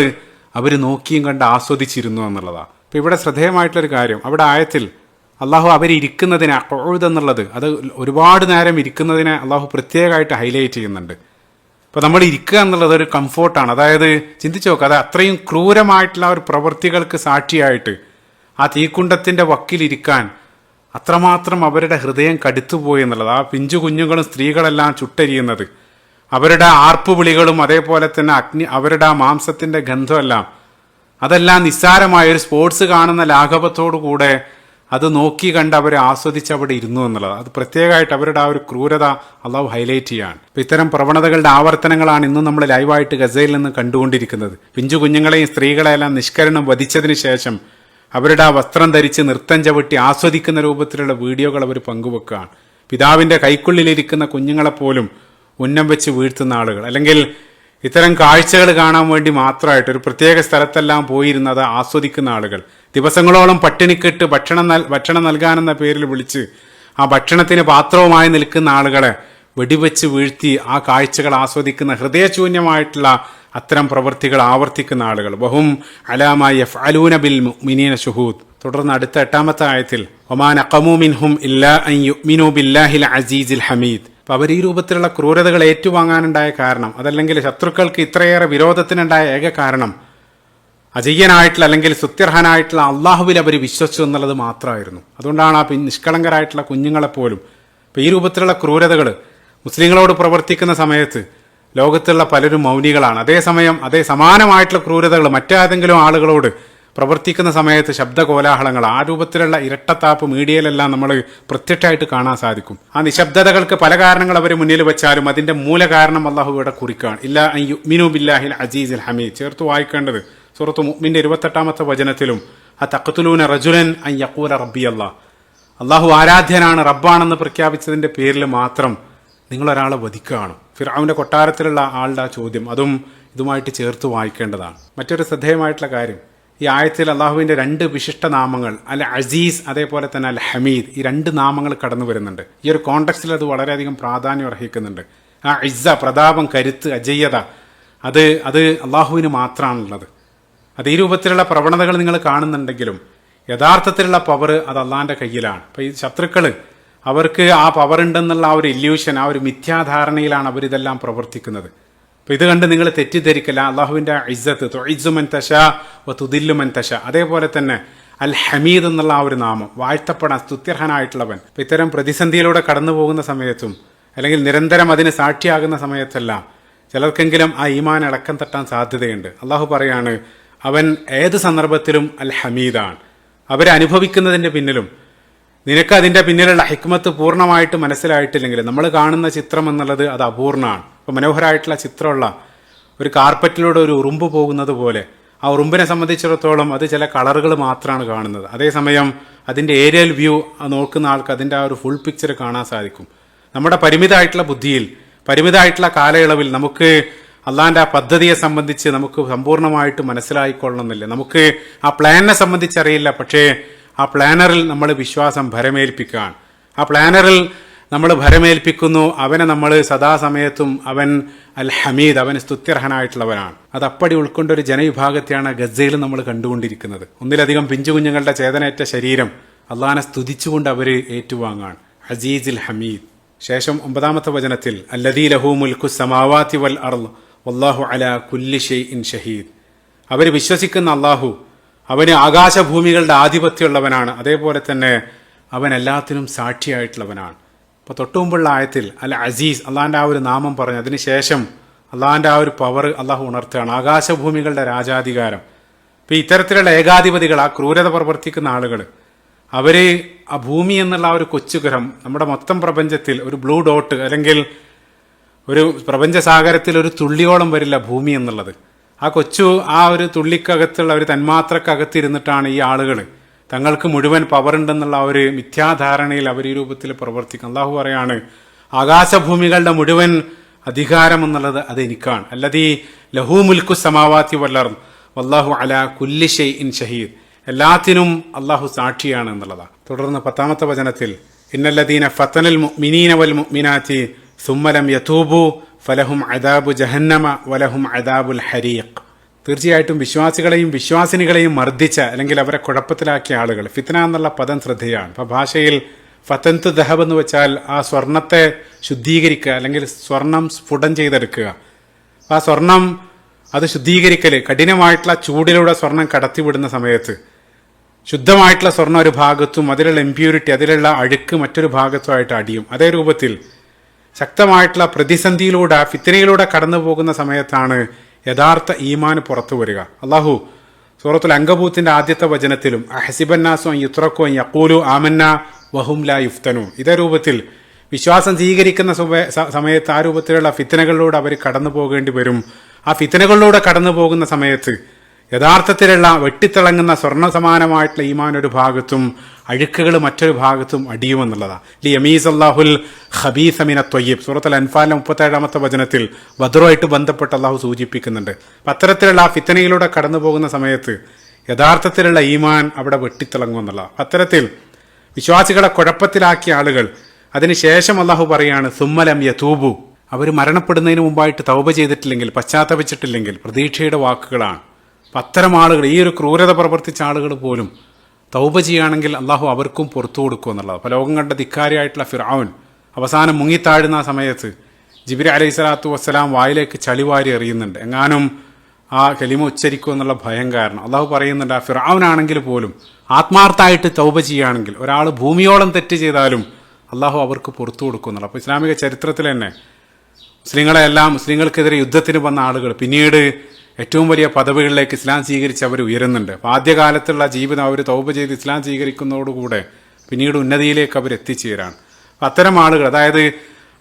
അവർ നോക്കിയും കണ്ട് ആസ്വദിച്ചിരുന്നു എന്നുള്ളതാണ്. അപ്പൊ ഇവിടെ ശ്രദ്ധേയമായിട്ടുള്ളൊരു കാര്യം, അവിടെ ആയത്തിൽ അള്ളാഹു അവരിയ്ക്കുന്നതിനെ ഖുഊദ് എന്നുള്ളത് അത് ഒരുപാട് നേരം ഇരിക്കുന്നതിനെ അള്ളാഹു പ്രത്യേകമായിട്ട് ഹൈലൈറ്റ് ചെയ്യുന്നുണ്ട്. അപ്പൊ നമ്മൾ ഇരിക്കുക എന്നുള്ളത് ഒരു കംഫോർട്ടാണ്. അതായത് ചിന്തിച്ചു നോക്കുക, അത് അത്രയും ക്രൂരമായിട്ടുള്ള ഒരു പ്രവൃത്തികൾക്ക് സാക്ഷിയായിട്ട് ആ തീക്കുണ്ടത്തിന്റെ വക്കിലിരിക്കാൻ അത്രമാത്രം അവരുടെ ഹൃദയം കടുത്തുപോയി എന്നുള്ളത്. ആ പിഞ്ചു കുഞ്ഞുങ്ങളും സ്ത്രീകളെല്ലാം ചുട്ടരിയുന്നത്, അവരുടെ ആർപ്പുവിളികളും അതേപോലെ തന്നെ അവരുടെ ആ മാംസത്തിന്റെ ഗന്ധമെല്ലാം അതെല്ലാം നിസ്സാരമായ ഒരു സ്പോർട്സ് കാണുന്ന ലാഘവത്തോടു കൂടെ അത് നോക്കി കണ്ട് അവരെ ആസ്വദിച്ച് അവിടെ ഇരുന്നു എന്നുള്ളത്. അത് പ്രത്യേകമായിട്ട് അവരുടെ ആ ഒരു ക്രൂരത അള്ളാഹു ഹൈലൈറ്റ് ചെയ്യാണ്. അപ്പൊ ഇത്തരം പ്രവണതകളുടെ ആവർത്തനങ്ങളാണ് ഇന്നും നമ്മൾ ലൈവായിട്ട് ഗസയിൽ നിന്ന് കണ്ടുകൊണ്ടിരിക്കുന്നത്. പിഞ്ചു കുഞ്ഞുങ്ങളെയും സ്ത്രീകളെയെല്ലാം നിഷ്കരണം വധിച്ചതിന് ശേഷം അവരുടെ ആ വസ്ത്രം ധരിച്ച് നൃത്തം ചവിട്ടി ആസ്വദിക്കുന്ന രൂപത്തിലുള്ള വീഡിയോകൾ അവർ പങ്കുവെക്കുകയാണ്. പിതാവിന്റെ കൈക്കുള്ളിലിരിക്കുന്ന കുഞ്ഞുങ്ങളെപ്പോലും ഉന്നം വെച്ച് വീഴ്ത്തുന്ന ആളുകൾ, അല്ലെങ്കിൽ ഇത്തരം കാഴ്ചകൾ കാണാൻ വേണ്ടി മാത്രമായിട്ട് ഒരു പ്രത്യേക സ്ഥലത്തെല്ലാം പോയിരുന്നത് ആസ്വദിക്കുന്ന ആളുകൾ, ദിവസങ്ങളോളം പട്ടിണിക്കിട്ട് ഭക്ഷണം നൽകാനെന്ന പേരിൽ വിളിച്ച് ആ ഭക്ഷണത്തിന് പാത്രവുമായി നിൽക്കുന്ന ആളുകളെ വെടിവെച്ച് വീഴ്ത്തി ആ കാഴ്ചകൾ ആസ്വദിക്കുന്ന ഹൃദയശൂന്യമായിട്ടുള്ള അത്തരം പ്രവൃത്തികൾ ആവർത്തിക്കുന്ന ആളുകൾ. വഹും അലാമാ യഫ്അലൂന ബിൽ മുഅ്മിനീന ശുഹൂദ്. തുടർന്ന് അടുത്ത 8-ാമത്തെ ആയത്തിൽ വമാ നഖമൂ മിൻഹും ഇല്ലാ അൻ യുഅ്മിനൂ ബില്ലാഹിൽ അസീസിൽ ഹമീദ്. അപ്പോൾ അവർ ഈ രൂപത്തിലുള്ള ക്രൂരതകൾ ഏറ്റുവാങ്ങാനുണ്ടായ കാരണം, അതല്ലെങ്കിൽ ശത്രുക്കൾക്ക് ഇത്രയേറെ വിരോധത്തിനുണ്ടായ ഏക കാരണം അജയ്യനായിട്ടുള്ള അല്ലെങ്കിൽ സുത്യർഹനായിട്ടുള്ള അള്ളാഹുവിൽ അവർ വിശ്വസിച്ചു എന്നുള്ളത് മാത്രമായിരുന്നു. അതുകൊണ്ടാണ് ആ നിഷ്കളങ്കരായിട്ടുള്ള കുഞ്ഞുങ്ങളെപ്പോലും ഇപ്പോൾ ഈ രൂപത്തിലുള്ള ക്രൂരതകൾ മുസ്ലിങ്ങളോട് പ്രവർത്തിക്കുന്ന സമയത്ത് ലോകത്തുള്ള പലരും മൗനികളാണ്. അതേസമയം അതേ സമാനമായിട്ടുള്ള ക്രൂരതകൾ മറ്റേതെങ്കിലും ആളുകളോട് പ്രവർത്തിക്കുന്ന സമയത്ത് ശബ്ദകോലാഹലങ്ങൾ, ആ രൂപത്തിലുള്ള ഇരട്ടത്താപ്പ് മീഡിയയിലെല്ലാം നമ്മൾ പ്രത്യക്ഷമായിട്ട് കാണാൻ സാധിക്കും. ആ നിശബ്ദതകൾക്ക് പല കാരണങ്ങൾ അവർ മുന്നിൽ വെച്ചാലും അതിന്റെ മൂല കാരണം അള്ളാഹു ഇവിടെ കുറിക്കുകയാണ്. ഇല്ലാ അൻ യുഅ്മിനൂ ബില്ലാഹിൽ അസീസിൽ ഹമീദ്. ചേർത്ത് വായിക്കേണ്ടത് സൂറത്ത് മുഅ്മിന്റെ 28-ാമത്തെ വചനത്തിലും തഖ്തുലൂന റജുലൻ അൻ യഖൂല റബ്ബി അല്ലാഹ്. അള്ളാഹു ആരാധ്യനാണ്, റബ്ബാണെന്ന് പ്രഖ്യാപിച്ചതിന്റെ പേരിൽ മാത്രം നിങ്ങളൊരാളെ വധിക്കുകയാണ്. ഫിർഔന്റെ കൊട്ടാരത്തിലുള്ള ആളുടെ ആ ചോദ്യം അതും ഇതുമായിട്ട് ചേർത്ത് വായിക്കേണ്ടതാണ്. മറ്റൊരു ശ്രദ്ധേയമായിട്ടുള്ള കാര്യം, ഈ ആയത്തിൽ അള്ളാഹുവിന്റെ 2 വിശിഷ്ട നാമങ്ങൾ അൽ അസീസ് അതേപോലെ തന്നെ അൽ ഹമീദ്, ഈ 2 നാമങ്ങൾ കടന്നു വരുന്നുണ്ട്. ഈ ഒരു കോണ്ടെക്സ്റ്റിൽ അത് വളരെയധികം പ്രാധാന്യം അർഹിക്കുന്നുണ്ട്. ആ ഇസ്സ, പ്രതാപം, കരുത്ത്, അജയ്യത, അത് അള്ളാഹുവിന് മാത്രമാണുള്ളത്. അത് ഈ രൂപത്തിലുള്ള പ്രവണതകൾ നിങ്ങൾ കാണുന്നുണ്ടെങ്കിലും യഥാർത്ഥത്തിലുള്ള പവർ അത് അള്ളാഹിന്റെ കയ്യിലാണ്. അപ്പൊ ഈ ശത്രുക്കള് അവർക്ക് ആ പവർ ഉണ്ടെന്നുള്ള ആ ഒരു ഇല്യൂഷൻ, ആ ഒരു മിഥ്യാധാരണയിലാണ് അവരിതെല്ലാം പ്രവർത്തിക്കുന്നത്. അപ്പൊ ഇത് കണ്ട് നിങ്ങൾ തെറ്റിദ്ധരിക്കല്ല. അള്ളാഹുവിന്റെ ഇസ്സത്ത് തുഇസ്സു മൻ തശാ വ തുദില്ലു മൻ തശാ. അതേപോലെ തന്നെ അൽ ഹമീദ് എന്നുള്ള ആ ഒരു നാമം, വാഴ്ത്തപ്പെടാൻ സ്തുത്യർഹനായിട്ടുള്ളവൻ. അപ്പൊ ഇത്തരം പ്രതിസന്ധിയിലൂടെ കടന്നു പോകുന്ന സമയത്തും അല്ലെങ്കിൽ നിരന്തരം അതിന് സാക്ഷിയാകുന്ന സമയത്തെല്ലാം ചിലർക്കെങ്കിലും ആ ഈമാൻ ഇളക്കം തട്ടാൻ സാധ്യതയുണ്ട്. അള്ളാഹു പറയാണ് അവൻ ഏത് സന്ദർഭത്തിലും അൽ ഹമീദാണ്. അവരെ അനുഭവിക്കുന്നതിന്റെ പിന്നിലും നിനക്ക് അതിന്റെ പിന്നിലുള്ള ഹിക്മത്ത് പൂർണ്ണമായിട്ട് മനസ്സിലായിട്ടില്ലെങ്കിൽ നമ്മൾ കാണുന്ന ചിത്രം എന്നുള്ളത് അത് അപൂർണമാണ്. ഇപ്പൊ മനോഹരമായിട്ടുള്ള ചിത്രമുള്ള ഒരു കാർപ്പറ്റിലൂടെ ഒരു ഉറുമ്പ് പോകുന്നത് പോലെ ആ ഉറുമ്പിനെ സംബന്ധിച്ചിടത്തോളം അത് ചില കളറുകൾ മാത്രമാണ് കാണുന്നത്. അതേസമയം അതിന്റെ ഏരിയൽ വ്യൂ നോക്കുന്ന ആൾക്ക് അതിന്റെ ആ ഒരു ഫുൾ പിക്ചർ കാണാൻ സാധിക്കും. നമ്മുടെ പരിമിതമായിട്ടുള്ള ബുദ്ധിയിൽ, പരിമിതമായിട്ടുള്ള കാലയളവിൽ നമുക്ക് അള്ളാന്റെ ആ പദ്ധതിയെ സംബന്ധിച്ച് നമുക്ക് സമ്പൂർണ്ണമായിട്ട് മനസ്സിലായിക്കൊള്ളണമെന്നില്ല. നമുക്ക് ആ പ്ലാനിനെ സംബന്ധിച്ചറിയില്ല. പക്ഷേ ആ പ്ലാനറിൽ നമ്മൾ വിശ്വാസം ഭരമേൽപ്പിക്കാൻ, ആ പ്ലാനറിൽ നമ്മൾ ഭരമേൽപ്പിക്കുന്നു. അവനെ നമ്മൾ സദാസമയത്തും അവൻ അൽ ഹമീദ്, അവൻ സ്തുത്യർഹനായിട്ടുള്ളവനാണ്. അത് അപ്പടി ഉൾക്കൊണ്ടൊരു ജനവിഭാഗത്തെയാണ് ഗസയിൽ നമ്മൾ കണ്ടുകൊണ്ടിരിക്കുന്നത്. ഒന്നിലധികം പിഞ്ചുകുഞ്ഞുങ്ങളുടെ ചേതനയേറ്റ ശരീരം അള്ളാഹിനെ സ്തുതിച്ചുകൊണ്ട് അവർ ഏറ്റുവാങ്ങാൻ അസീസിൽ ഹമീദ്. ശേഷം 9-ാമത്തെ വചനത്തിൽ അല്ലദീ ലഹു മുൽക്കു സമാവാതി വൽ അർള് വല്ലാഹു അലാ കുല്ലി ഷൈഇൻ ഷഹീദ്. അവർ വിശ്വസിക്കുന്ന അള്ളാഹു അവന് ആകാശഭൂമികളുടെ ആധിപത്യമുള്ളവനാണ്, അതേപോലെ തന്നെ അവൻ എല്ലാത്തിനും സാക്ഷിയായിട്ടുള്ളവനാണ്. അപ്പോൾ തൊട്ടുമുമ്പുള്ള ആയത്തിൽ അൽ അസീസ് അള്ളാഹിന്റെ ആ ഒരു നാമം പറഞ്ഞു, അതിനുശേഷം അള്ളാഹിന്റെ ആ ഒരു പവർ അള്ളാഹു ഉണർത്തുകയാണ്, ആകാശഭൂമികളുടെ രാജാധികാരം. ഇപ്പം ഇത്തരത്തിലുള്ള ഏകാധിപതികൾ, ആ ക്രൂരത പ്രവർത്തിക്കുന്ന ആളുകൾ, അവര് ആ ഭൂമി എന്നുള്ള ആ ഒരു കൊച്ചുഗ്രഹം നമ്മുടെ മൊത്തം പ്രപഞ്ചത്തിൽ ഒരു ബ്ലൂ ഡോട്ട് അല്ലെങ്കിൽ ഒരു പ്രപഞ്ചസാഗരത്തിൽ ഒരു തുള്ളിയോളം വരില്ല ഭൂമി എന്നുള്ളത്. ആ ഒരു തുള്ളിക്കകത്തുള്ള ഒരു തന്മാത്രക്കകത്തിരുന്നിട്ടാണ് ഈ ആളുകൾ തങ്ങൾക്ക് മുഴുവൻ പവർ ഉണ്ടെന്നുള്ള ആ ഒരു മിഥ്യാധാരണയിൽ അവർ ഈ രൂപത്തിൽ പ്രവർത്തിക്കും. അള്ളാഹു പറയാണ് ആകാശഭൂമികളുടെ മുഴുവൻ അധികാരം എന്നുള്ളത് അത് എനിക്കാണ്. അല്ലദീ ലഹു മുൽക്കു സമാവാതി വൽ അർള് വല്ലാഹു അലാ കുല്ലി ഷൈഇൻ ഷഹീദ്. എല്ലാത്തിനും അള്ളാഹു സാക്ഷിയാണ് എന്നുള്ളതാണ്. തുടർന്ന് 10-ാമത്തെ വചനത്തിൽ ഇന്നല്ലദീന ഫതനൽ മുഅ്മിനീന വൽ മുഅ്മിനാതി സുമ്മ ലം യതൂബു ഫലഹും അദാബു ജഹന്നമ വലഹും അദാബുൽ ഹരീഖ്. തീർച്ചയായിട്ടും വിശ്വാസികളെയും വിശ്വാസിനികളെയും മർദ്ദിച്ച അല്ലെങ്കിൽ അവരെ കുഴപ്പത്തിലാക്കിയ ആളുകൾ, ഫിത്ന എന്നുള്ള പദം ശ്രദ്ധേയമാണ്. അപ്പൊ ഭാഷയിൽ ഫതൻതു ദഹബ് എന്ന് വെച്ചാൽ ആ സ്വർണത്തെ ശുദ്ധീകരിക്കുക അല്ലെങ്കിൽ സ്വർണം സ്ഫുടം ചെയ്തെടുക്കുക. ആ സ്വർണം അത് ശുദ്ധീകരിക്കൽ, കഠിനമായിട്ടുള്ള ചൂടിലൂടെ സ്വർണം കടത്തിവിടുന്ന സമയത്ത് ശുദ്ധമായിട്ടുള്ള സ്വർണ്ണം ഒരു ഭാഗത്തും അതിലുള്ള ഇംപ്യൂരിറ്റി, അതിലുള്ള അഴുക്ക് മറ്റൊരു ഭാഗത്തുമായിട്ട് അടിയും. അതേ രൂപത്തിൽ ശക്തമായിട്ടുള്ള പ്രതിസന്ധിയിലൂടെ, ഫിത്നയിലൂടെ കടന്നു പോകുന്ന സമയത്താണ് യഥാർത്ഥ ഈമാൻ പുറത്തു വരിക. അള്ളാഹു സൂറത്തുൽ അങ്കബൂത്തിന്റെ ആദ്യത്തെ വചനത്തിലും അഹസിബന്നാസു അൻ യുത്രകു അൻ യഖൂലു ആമന്ന വഹും ലാ യുഫ്തനൂൻ, ഇതേ രൂപത്തിൽ വിശ്വാസം സ്വീകരിക്കുന്ന സമയത്ത് ആ രൂപത്തിലുള്ള ഫിത്നകളിലൂടെ അവർ കടന്നു പോകേണ്ടി വരും. ആ ഫിത്നകളിലൂടെ കടന്നു പോകുന്ന സമയത്ത് യഥാർത്ഥത്തിലുള്ള വെട്ടിത്തിളങ്ങുന്ന സ്വർണ്ണ സമാനമായിട്ടുള്ള ഈമാൻ ഒരു ഭാഗത്തും അഴുക്കുകൾ മറ്റൊരു ഭാഗത്തും അടിയുമെന്നുള്ളതാണ്. ലിയമീസ് അല്ലാഹുൽ ഖബീസ മിനത് ത്വയ്യിബ്, സൂറത്തുൽ അൻഫാലിലെ 37-ാമത്തെ വചനത്തിൽ ബദ്റുമായിട്ട് ബന്ധപ്പെട്ട് അള്ളാഹു സൂചിപ്പിക്കുന്നുണ്ട്. അത്തരത്തിലുള്ള ആ ഫിത്നയിലൂടെ കടന്നു പോകുന്ന സമയത്ത് യഥാർത്ഥത്തിലുള്ള ഈമാൻ അവിടെ വെട്ടിത്തിളങ്ങുമെന്നുള്ള അത്തരത്തിൽ വിശ്വാസികളെ കുഴപ്പത്തിലാക്കിയ ആളുകൾ അതിനുശേഷം അള്ളാഹു പറയാണ് സുമ്മ ലം യതൂബു, അവർ മരണപ്പെടുന്നതിന് മുമ്പായിട്ട് തൗബ ചെയ്തിട്ടില്ലെങ്കിൽ, പശ്ചാത്തപിച്ചിട്ടില്ലെങ്കിൽ പ്രതീക്ഷയുടെ വാക്കുകളാണ്. അപ്പം അത്തരം ആളുകൾ, ഈ ഒരു ക്രൂരത പ്രവർത്തിച്ച ആളുകൾ പോലും തൗബ ചെയ്യുകയാണെങ്കിൽ അള്ളാഹു അവർക്കും പുറത്തു കൊടുക്കുമെന്നുള്ളത്. അപ്പോൾ ലോകം കണ്ട ധിക്കാരിയായിട്ടുള്ള ഫിർഔൻ അവസാനം മുങ്ങിത്താഴുന്ന ആ സമയത്ത് ജിബ്രീൽ അലൈഹി സ്വലാത്തു വസ്സലാം വായിലേക്ക് ചളിവാരി എറിയുന്നുണ്ട്. എങ്ങാനും ആ കലിമ ഉച്ചരിക്കും എന്നുള്ള ഭയം കാരണം അള്ളാഹു പറയുന്നുണ്ട്, ആ ഫിർഔനാണെങ്കിൽ പോലും ആത്മാർത്ഥമായിട്ട് തൗബ ചെയ്യുകയാണെങ്കിൽ, ഒരാൾ ഭൂമിയോളം തെറ്റ് ചെയ്താലും അള്ളാഹു അവർക്ക് പുറത്തു കൊടുക്കുന്നുള്ളൂ. അപ്പോൾ ഇസ്ലാമിക ചരിത്രത്തിൽ തന്നെ മുസ്ലിങ്ങൾക്കെതിരെ യുദ്ധത്തിന് വന്ന ആളുകൾ പിന്നീട് ഏറ്റവും വലിയ പദവികളിലേക്ക് ഇസ്ലാം സ്വീകരിച്ച് അവർ ഉയരുന്നുണ്ട്. അപ്പോൾ ആദ്യകാലത്തുള്ള ജീവിതം അവർ തൗബ ചെയ്ത് ഇസ്ലാം സ്വീകരിക്കുന്നതോടുകൂടെ പിന്നീട് ഉന്നതിയിലേക്ക് അവർ എത്തിച്ചേരാണ്. അപ്പം അത്തരം ആളുകൾ, അതായത്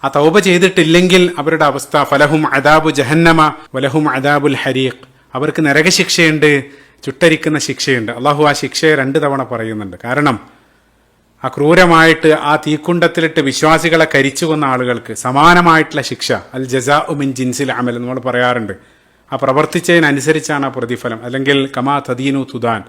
ആ തൗബ ചെയ്തിട്ടില്ലെങ്കിൽ അവരുടെ അവസ്ഥ ഫലഹും അദാബു ജഹന്നമ വലഹും അദാബുൽ ഹരീഖ്, അവർക്ക് നരകശിക്ഷയുണ്ട്, ചുട്ടരിക്കുന്ന ശിക്ഷയുണ്ട്. അള്ളാഹു ആ ശിക്ഷയെ 2 തവണ പറയുന്നുണ്ട്. കാരണം ആ ക്രൂരമായിട്ട് ആ തീക്കുണ്ടത്തിലിട്ട് വിശ്വാസികളെ കരിച്ചു കൊന്ന ആളുകൾക്ക് സമാനമായിട്ടുള്ള ശിക്ഷ, അൽ ജസാഉ മിൻ ജിൻസിൽ അമൽ നമ്മൾ പറയാറുണ്ട്. ആ പ്രവർത്തിച്ചതിനനുസരിച്ചാണ് ആ പ്രതിഫലം. അല്ലെങ്കിൽ കമാ തദീനു തുദാൻ,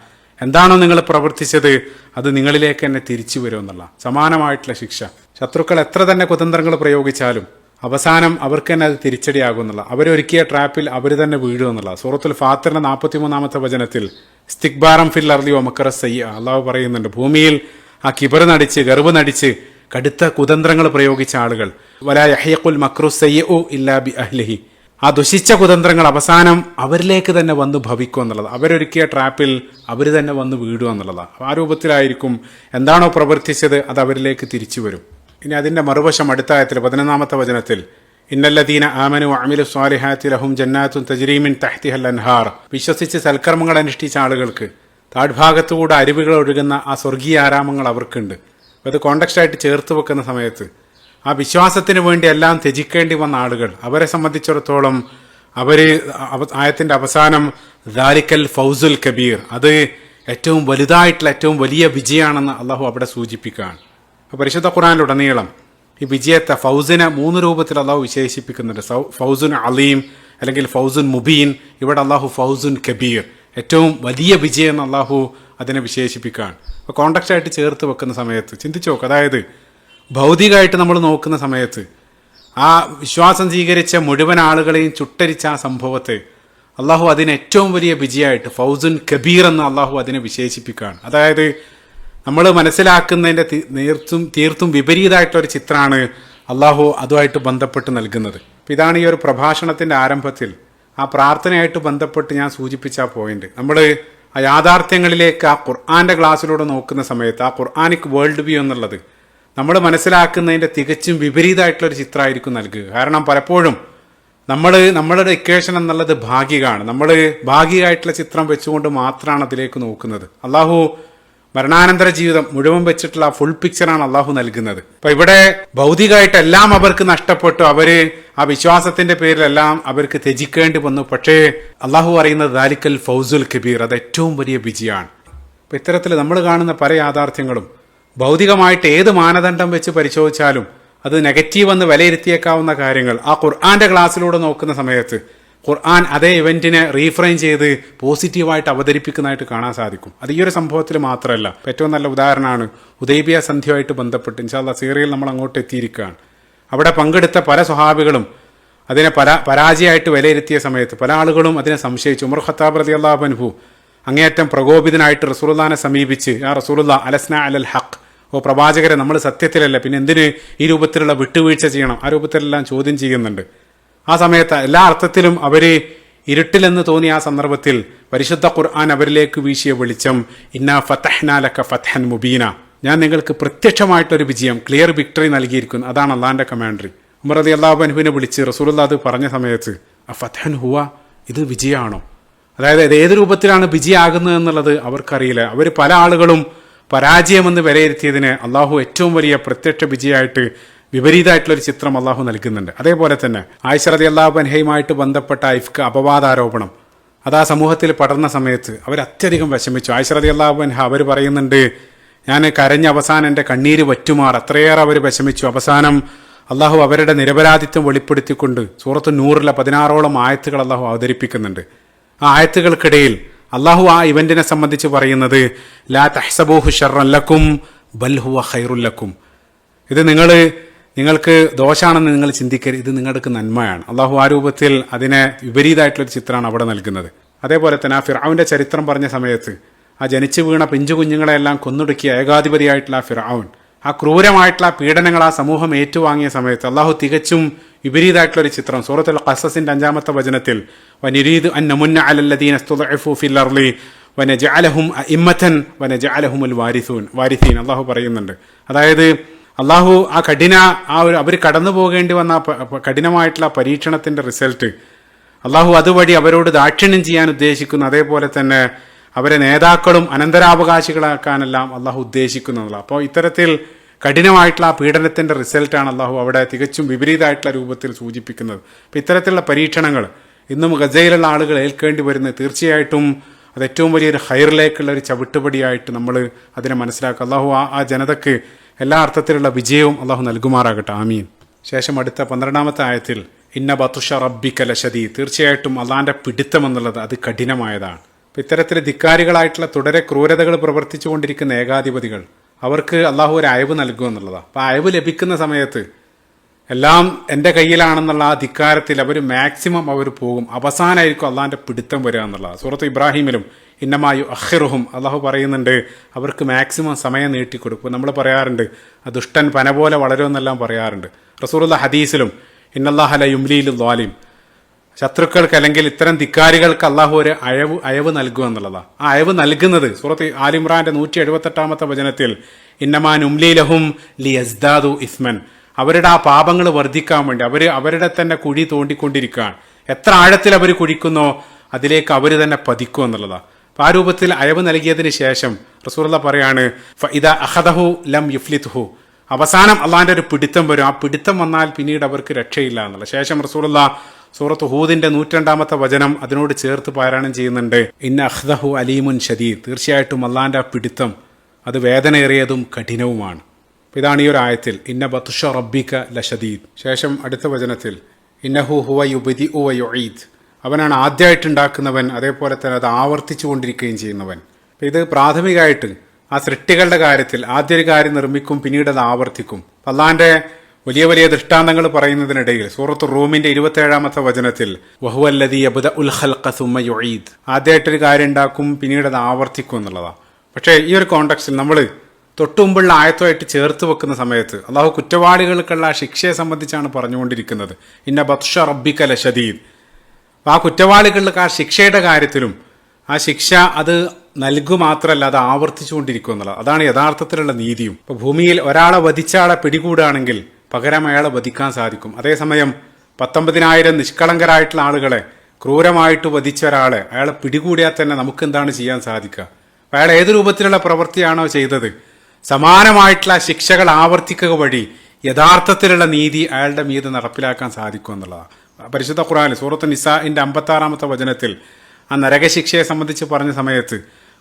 എന്താണോ നിങ്ങൾ പ്രവർത്തിച്ചത് അത് നിങ്ങളിലേക്ക് തന്നെ തിരിച്ചു വരുമെന്നുള്ള സമാനമായിട്ടുള്ള ശിക്ഷ. ശത്രുക്കൾ എത്ര തന്നെ കുതന്ത്രങ്ങൾ പ്രയോഗിച്ചാലും അവസാനം അവർക്ക് തന്നെ അത് തിരിച്ചടിയാകുന്നുള്ള, അവരൊരുക്കിയ ട്രാപ്പിൽ അവർ തന്നെ വീഴുമെന്നുള്ള സൂറത്തുൽ ഫാത്തിറിന്റെ 43-ാമത്തെ വചനത്തിൽ ഇസ്തിക്ബാറം ഫിൽ അർളി വമക്കറ സയ്യ അള്ളാഹു പറയുന്നുണ്ട്, ഭൂമിയിൽ ആ കിബർ നടിച്ച് ഗർവ് നടിച്ച് കടുത്ത കുതന്ത്രങ്ങൾ പ്രയോഗിച്ച ആളുകൾ വലാ യഹ്യഖുൽ മക്രു സയ്യഉ ഇല്ലാ ബി അഹ്ലിഹി, ആ ദുഷിച്ച കുതന്ത്രങ്ങൾ അവസാനം അവരിലേക്ക് തന്നെ വന്ന് ഭവിക്കും എന്നുള്ളത്, അവരൊരുക്കിയ ട്രാപ്പിൽ അവർ തന്നെ വന്ന് വീഴുക എന്നുള്ളതാണ്. ആ രൂപത്തിലായിരിക്കും എന്താണോ പ്രവർത്തിച്ചത് അത് അവരിലേക്ക് തിരിച്ചു വരും. ഇനി അതിന്റെ മറുവശം അടുത്ത ആയത്തിൽ 11-ാമത്തെ വചനത്തിൽ ഇന്നല്ലദീന ആമനു വഅമിലു സ്വാലിഹാത്തി ലഹും ജന്നാത്തുൻ തജ്രീ മിൻ തഹ്തിഹൽ അൻഹാർ, വിശ്വസിച്ച് സൽക്കർമ്മങ്ങൾ അനുഷ്ഠിച്ച ആളുകൾക്ക് താഴ്ഭാഗത്തുകൂടെ അരുവികൾ ഒഴുകുന്ന ആ സ്വർഗീയ ആരാമങ്ങൾ അവർക്കുണ്ട്. അത് കോണ്ടക്സ്റ്റായിട്ട് ചേർത്ത് വെക്കുന്ന സമയത്ത് ആ വിശ്വാസത്തിന് വേണ്ടി എല്ലാം ത്യജിക്കേണ്ടി വന്ന ആളുകൾ, അവരെ സംബന്ധിച്ചിടത്തോളം ആയത്തിന്റെ അവസാനം ദാലിക്കൽ ഫൗസുൽ കബീർ, അത് ഏറ്റവും വലുതായിട്ടുള്ള ഏറ്റവും വലിയ വിജയമാണെന്ന് അള്ളാഹു അവിടെ സൂചിപ്പിക്കുകയാണ്. പരിശുദ്ധ ഖുർആനിലുടനീളം ഈ വിജയത്തെ, ഫൗസിനെ 3 രൂപത്തിൽ അള്ളാഹു വിശേഷിപ്പിക്കുന്നുണ്ട്. ഫൗസുൻ അലീം അല്ലെങ്കിൽ ഫൗസുൻ മുബീൻ, ഇവിടെ അള്ളാഹു ഫൗസുൻ കബീർ, ഏറ്റവും വലിയ വിജയം എന്ന് അള്ളാഹു അതിനെ വിശേഷിപ്പിക്കുകയാണ്. അപ്പോൾ കോണ്ടക്സ്റ്റായിട്ട് ചേർത്ത് വെക്കുന്ന സമയത്ത് ചിന്തിച്ചു നോക്കുക, അതായത് ഭൗതികമായിട്ട് നമ്മൾ നോക്കുന്ന സമയത്ത് ആ വിശ്വാസം സ്വീകരിച്ച മുഴുവൻ ആളുകളെയും ചുട്ടരിച്ച ആ സംഭവത്തെ അള്ളാഹു അതിന് ഏറ്റവും വലിയ വിജയമായിട്ട് ഫൗസുൻ കബീർ എന്ന് അള്ളാഹു അതിനെ വിശേഷിപ്പിക്കുകയാണ്. അതായത് നമ്മൾ മനസ്സിലാക്കുന്നതിൻ്റെ തീർത്തും വിപരീതമായിട്ടൊരു ചിത്രമാണ് അള്ളാഹു അതുമായിട്ട് ബന്ധപ്പെട്ട് നൽകുന്നത്. അപ്പം ഇതാണ് ഈ ഒരു പ്രഭാഷണത്തിൻ്റെ ആരംഭത്തിൽ ആ പ്രാർത്ഥനയായിട്ട് ബന്ധപ്പെട്ട് ഞാൻ സൂചിപ്പിച്ച ആ പോയിന്റ്. നമ്മൾ ആ യാഥാർത്ഥ്യങ്ങളിലേക്ക് ആ ഖുർആന്റെ ക്ലാസ്സിലൂടെ നോക്കുന്ന സമയത്ത് ആ ഖുർആനിക് വേൾഡ് വ്യൂ എന്നുള്ളത് നമ്മൾ മനസ്സിലാക്കുന്നതിൻ്റെ തികച്ചും വിപരീതമായിട്ടുള്ളൊരു ചിത്രമായിരിക്കും നൽകുക. കാരണം പലപ്പോഴും നമ്മളുടെ ഇക്വേഷൻ എന്നുള്ളത് ഭാഗികമാണ്. നമ്മൾ ഭാഗികമായിട്ടുള്ള ചിത്രം വെച്ചുകൊണ്ട് മാത്രമാണ് അതിലേക്ക് നോക്കുന്നത്. അള്ളാഹു മരണാനന്തര ജീവിതം മുഴുവൻ വെച്ചിട്ടുള്ള ഫുൾ പിക്ചറാണ് അള്ളാഹു നൽകുന്നത്. അപ്പൊ ഇവിടെ ഭൗതികമായിട്ട് എല്ലാം അവർക്ക് നഷ്ടപ്പെട്ടു, അവര് ആ വിശ്വാസത്തിന്റെ പേരിലെല്ലാം അവർക്ക് ത്യജിക്കേണ്ടി വന്നു. പക്ഷേ അള്ളാഹു പറയുന്നത് ദാലിക്കൽ ഫൗസുൽ കബീർ, അത് ഏറ്റവും വലിയ വിജയമാണ്. അപ്പൊ ഇത്തരത്തിൽ നമ്മൾ കാണുന്ന പല യാഥാർത്ഥ്യങ്ങളും ഭൗതികമായിട്ട് ഏത് മാനദണ്ഡം വെച്ച് പരിശോധിച്ചാലും അത് നെഗറ്റീവ് എന്ന് വിലയിരുത്തിയേക്കാവുന്ന കാര്യങ്ങൾ ആ ഖുർആന്റെ ക്ലാസ്സിലൂടെ നോക്കുന്ന സമയത്ത് ഖുർആൻ അതേ ഇവന്റിനെ റീഫ്രെയിം ചെയ്ത് പോസിറ്റീവായിട്ട് അവതരിപ്പിക്കുന്നതായിട്ട് കാണാൻ സാധിക്കും. അത് ഈ ഒരു സംഭവത്തിൽ മാത്രമല്ല, ഏറ്റവും നല്ല ഉദാഹരണമാണ് ഹുദൈബിയ സന്ധ്യയുമായിട്ട് ബന്ധപ്പെട്ട് ഇൻഷാല്ലാ സീറിയൽ നമ്മൾ അങ്ങോട്ട് എത്തിയിരിക്കുകയാണ്. അവിടെ പങ്കെടുത്ത പല സ്വഹാബികളും അതിനെ പരാജയമായിട്ട് വിലയിരുത്തിയ സമയത്ത് പല ആളുകളും അതിനെ സംശയിച്ചു. ഉമർ ഖത്താബ് റളിയല്ലാഹു അൻഹു അങ്ങേയറ്റം പ്രകോപിതനായിട്ട് റസൂലുള്ളാഹിനെ സമീപിച്ച്, യാ റസൂലുള്ളാ അലസ്ന അലൽ ഹഖ്, ഓ പ്രവാചകരെ നമ്മൾ സത്യത്തിലല്ല, പിന്നെ എന്തിന് ഈ രൂപത്തിലുള്ള വിട്ടുവീഴ്ച ചെയ്യണം, ആ രൂപത്തിലെല്ലാം ചോദ്യം ചെയ്യുന്നുണ്ട്. ആ സമയത്ത് എല്ലാ അർത്ഥത്തിലും അവര് ഇരുട്ടിലെന്ന് തോന്നിയ ആ സന്ദർഭത്തിൽ പരിശുദ്ധ ഖുർആൻ അവരിലേക്ക് വീശിയ വെളിച്ചം, ഇന്നാ ഫതഹ്നാ ലക ഫത്ഹൻ മുബീന, ഞാൻ നിങ്ങൾക്ക് പ്രത്യക്ഷമായിട്ടൊരു വിജയം, ക്ലിയർ വിക്ടറി നൽകിയിരിക്കുന്നു. അതാണ് അള്ളാഹിന്റെ കമാൻഡറി. ഉമർ റളിയല്ലാഹു അൻഹുവിനെ വിളിച്ച് റസൂലുള്ളാഹി അത് പറഞ്ഞ സമയത്ത് ഫത്ഹൻ ഹുവ, ഇത് വിജയമാണോ? അതായത് ഇത് ഏത് രൂപത്തിലാണ് വിജയമാകുന്നത് എന്നുള്ളത് അവർക്കറിയില്ല. അവർ പല ആളുകളും പരാജയമെന്ന് വിലയിരുത്തിയതിന് അള്ളാഹു ഏറ്റവും വലിയ പ്രത്യക്ഷ വിജയമായിട്ട് വിപരീതമായിട്ടുള്ളൊരു ചിത്രം അള്ളാഹു നൽകുന്നുണ്ട്. അതേപോലെ തന്നെ ആയിഷ റളിയല്ലാഹു അൻഹയുമായിട്ട് ബന്ധപ്പെട്ട ഇഫ്ക് അപവാദാരോപണം അത് ആ സമൂഹത്തിൽ പടർന്ന സമയത്ത് അവർ അത്യധികം വിഷമിച്ചു. ആയിഷ റളിയല്ലാഹു അൻഹ അവർ പറയുന്നുണ്ട്, ഞാൻ കരഞ്ഞ അവസാനം എൻ്റെ കണ്ണീര് വറ്റുമാർ, അത്രയേറെ അവർ വിഷമിച്ചു. അവസാനം അള്ളാഹു അവരുടെ നിരപരാധിത്വം വെളിപ്പെടുത്തിക്കൊണ്ട് സൂറത്ത് നൂറിലെ 16ഓളം ആയത്തുകൾ അള്ളാഹു അവതരിപ്പിക്കുന്നുണ്ട്. ആ ആയത്തുകൾക്കിടയിൽ അള്ളാഹു ആ ഇവന്റിനെ സംബന്ധിച്ച് പറയുന്നത് ലാ തഹ്സബൂഹു ശർറൻ ലക്കും ബൽ ഹുവ ഖൈറുൽ ലക്കും, ഇത് നിങ്ങൾ നിങ്ങൾക്ക് ദോഷാണെന്ന് നിങ്ങൾ ചിന്തിക്കരുത്, ഇത് നിങ്ങൾക്ക് നന്മയാണ്. അള്ളാഹു ആ രൂപത്തിൽ അതിനെ വിപരീതമായിട്ടുള്ളൊരു ചിത്രമാണ് അവിടെ നൽകുന്നത്. അതേപോലെ തന്നെ ആ ഫിർഔന്റെ ചരിത്രം പറഞ്ഞ സമയത്ത് ആ ജനിച്ചു വീണ പിഞ്ചു കുഞ്ഞുങ്ങളെല്ലാം കൊന്നൊടുക്കിയ ഏകാധിപതിയായിട്ടുള്ള ആ ഫിർഔൻ, ആ ക്രൂരമായിട്ടുള്ള പീഡനങ്ങൾ ആ സമൂഹം ഏറ്റുവാങ്ങിയ സമയത്ത് അള്ളാഹു തികച്ചും വിപരീതമായിട്ടുള്ളൊരു ചിത്രം സൂറത്തുൽ ഖസസിന്റെ 5-ാമത്തെ വചനത്തിൽ വനിരീദു അൻ നമുന്ന അലല്ലദീന ഇസ്തുദ്ഇഫു ഫിൽ അർളി വനജഅലഹും അഇമ്മതൻ വനജഅലഹുമുൽ വാരിസീൻ അള്ളാഹു പറയുന്നുണ്ട്. അതായത് അള്ളാഹു അവർ കടന്നു പോകേണ്ടി വന്ന കഠിനമായിട്ടുള്ള പരീക്ഷണത്തിന്റെ റിസൾട്ട് അള്ളാഹു അതുവഴി അവരോട് ദാക്ഷിണ്യം ചെയ്യാൻ ഉദ്ദേശിക്കുന്നു. അതേപോലെ തന്നെ അവരെ നേതാക്കളും അനന്തരാവകാശികളാക്കാനെല്ലാം അള്ളാഹു ഉദ്ദേശിക്കുന്നതല്ല. അപ്പോൾ ഇത്തരത്തിൽ കഠിനമായിട്ടുള്ള ആ പീഡനത്തിന്റെ റിസൾട്ടാണ് അള്ളാഹു അവിടെ തികച്ചും വിപരീതമായിട്ടുള്ള രൂപത്തിൽ സൂചിപ്പിക്കുന്നത്. അപ്പം ഇത്തരത്തിലുള്ള പരീക്ഷണങ്ങൾ ഇന്നും ഗസയിലുള്ള ആളുകൾ ഏൽക്കേണ്ടി വരുന്നത് തീർച്ചയായിട്ടും അത് ഏറ്റവും വലിയൊരു ഹൈറിലേക്കുള്ള ഒരു ചവിട്ടുപടിയായിട്ട് നമ്മൾ അതിനെ മനസ്സിലാക്കുക. അള്ളാഹു ആ ജനതയ്ക്ക് എല്ലാ അർത്ഥത്തിലുള്ള വിജയവും അള്ളാഹു നൽകുമാറാകട്ടെ. ആമീൻ. ശേഷം അടുത്ത 12-ാമത്തെ ആയത്തിൽ ഇന്ന ബതുഷ റബ്ബിക ലശദീദ്, തീർച്ചയായിട്ടും അള്ളാന്റെ പിടുത്തം എന്നുള്ളത് അത് കഠിനമായതാണ്. അപ്പം ഇത്തരത്തിൽ ധിക്കാരികളായിട്ടുള്ള തുടരെ ക്രൂരതകൾ പ്രവർത്തിച്ചു കൊണ്ടിരിക്കുന്ന ഏകാധിപതികൾ അവർക്ക് അള്ളാഹു ഒരു അയവ് നൽകുക എന്നുള്ളതാണ്. അപ്പം ആ അയവ് ലഭിക്കുന്ന സമയത്ത് എല്ലാം എൻ്റെ കയ്യിലാണെന്നുള്ള ആ ധിക്കാരത്തിൽ അവർ മാക്സിമം അവർ പോകും. അവസാനമായിരിക്കും അള്ളാഹിൻ്റെ പിടുത്തം വരിക എന്നുള്ളതാണ്. സൂറത്ത് ഇബ്രാഹിമിലും ഇന്നമായു അഖിറുഹും അള്ളാഹു പറയുന്നുണ്ട് അവർക്ക് മാക്സിമം സമയം നീട്ടിക്കൊടുക്കും. നമ്മൾ പറയാറുണ്ട് ആ ദുഷ്ടൻ പന പോലെ വളരുമെന്നെല്ലാം പറയാറുണ്ട്. റസൂലുള്ള ഹദീസിലും ഇന്നല്ലാഹ ല യുംലീലു ളാലിം, ശത്രുക്കൾക്ക് അല്ലെങ്കിൽ ഇത്തരം ധിക്കാരികൾക്ക് അള്ളാഹു ഒരു അയവ് നൽകുക എന്നുള്ളതാണ്. ആ അയവ് നൽകുന്നത് സൂറത്ത് ആലിമ്രാന്റെ 178-ാമത്തെ വചനത്തിൽ ഇന്നമാ നുംലി ലഹും ലിയസ്ദാദു ഇസ്മൻ, അവരുടെ ആ പാപങ്ങൾ വർദ്ധിക്കാൻ വേണ്ടി അവരുടെ തന്നെ കുഴി തോണ്ടിക്കൊണ്ടിരിക്കുകയാണ്. എത്ര ആഴത്തിൽ അവർ കുഴിക്കുന്നോ അതിലേക്ക് അവർ തന്നെ പതിക്കും എന്നുള്ളതാണ്. അപ്പം ആ രൂപത്തിൽ അയവ് നൽകിയതിന് ശേഷം റസൂലുള്ളാഹി പറയാണ് ഫഇദാ അഖദഹു ലം യുഫ്ലിത്ഹു, അവസാനം അള്ളാഹിന്റെ ഒരു പിടുത്തം വരും. ആ പിടുത്തം വന്നാൽ പിന്നീട് അവർക്ക് രക്ഷയില്ല എന്നുള്ള. ശേഷം റസൂലുള്ളാഹി സൂറത്ത് ഹൂദിന്റെ 102-ാമത്തെ വചനം അതിനോട് ചേർത്ത് പാരായണം ചെയ്യുന്നുണ്ട്. ഇന്ന അഖ്ദഹു അലീമുൻ ഷദീദ്, തീർച്ചയായിട്ടും അള്ളാഹിന്റെ ആ പിടുത്തം അത് വേദനയേറിയതും കഠിനവുമാണ്. ഇതാണ് ഈ ഒരു ആയത്തിൽ ഇന്ന ബതുഷ റബ്ബിക ലശദീദ്. ശേഷം അടുത്ത വചനത്തിൽ ഇന്നഹു ഹുവ യുബ്ദിഉ വ യുഈദ്, അവനാണ് ആദ്യമായിട്ടുണ്ടാക്കുന്നവൻ, അതേപോലെ തന്നെ അത് ആവർത്തിച്ചു കൊണ്ടിരിക്കുകയും ചെയ്യുന്നവൻ. അപ്പം ഇത് പ്രാഥമികമായിട്ട് ആ സൃഷ്ടികളുടെ കാര്യത്തിൽ ആദ്യ ഒരു കാര്യം നിർമ്മിക്കും, പിന്നീട് അത് ആവർത്തിക്കും. അള്ളാഹിന്റെ വലിയ വലിയ ദൃഷ്ടാന്തങ്ങൾ പറയുന്നതിനിടയിൽ സൂറത്ത് റൂമിന്റെ 27-ാമത്തെ വചനത്തിൽ വഹുവല്ലദീ യബ്ദഉൽ ഖൽഖ സുമ്മ യുഈദ്, ആദ്യമായിട്ടൊരു കാര്യം ഉണ്ടാക്കും പിന്നീട് അത് ആവർത്തിക്കും എന്നുള്ളതാണ്. പക്ഷേ ഈ ഒരു കോണ്ടെക്സ്റ്റിൽ നമ്മൾ തൊട്ടുമുമ്പുള്ള ആയത്തുമായിട്ട് ചേർത്ത് വെക്കുന്ന സമയത്ത് അള്ളാഹു കുറ്റവാളികൾക്കുള്ള ശിക്ഷയെ സംബന്ധിച്ചാണ് പറഞ്ഞുകൊണ്ടിരിക്കുന്നത്. ഇന്ന ബത്ഷ റബ്ബിക ലശദീദ്. ആ കുറ്റവാളികൾക്ക് ആ ശിക്ഷയുടെ കാര്യത്തിലും ആ ശിക്ഷ അത് നൽകു മാത്രമല്ല അത് ആവർത്തിച്ചുകൊണ്ടിരിക്കും എന്നുള്ളത്. അതാണ് യഥാർത്ഥത്തിലുള്ള നീതിയും. ഇപ്പൊ ഭൂമിയിൽ ഒരാളെ വധിച്ച ആളെ പിടികൂടുകയാണെങ്കിൽ പകരം അയാളെ വധിക്കാൻ സാധിക്കും. അതേസമയം 19,000 നിഷ്കളങ്കരായിട്ടുള്ള ആളുകളെ ക്രൂരമായിട്ട് വധിച്ച ഒരാളെ അയാളെ പിടികൂടിയാൽ തന്നെ നമുക്ക് എന്താണ് ചെയ്യാൻ സാധിക്കുക? അയാൾ ഏത് രൂപത്തിലുള്ള പ്രവൃത്തിയാണോ ചെയ്തത് സമാനമായിട്ടുള്ള ശിക്ഷകൾ ആവർത്തിക്കുക വഴി യഥാർത്ഥത്തിലുള്ള നീതി അയാളുടെ മീത് നടപ്പിലാക്കാൻ സാധിക്കും എന്നുള്ളതാണ്. പരിശുദ്ധ ഖുർആനിൽ സൂറത്ത് നിസാഇന്റെ 56-ാമത്തെ വചനത്തിൽ ആ നരകശിക്ഷയെ സംബന്ധിച്ച് പറഞ്ഞ സമയത്ത്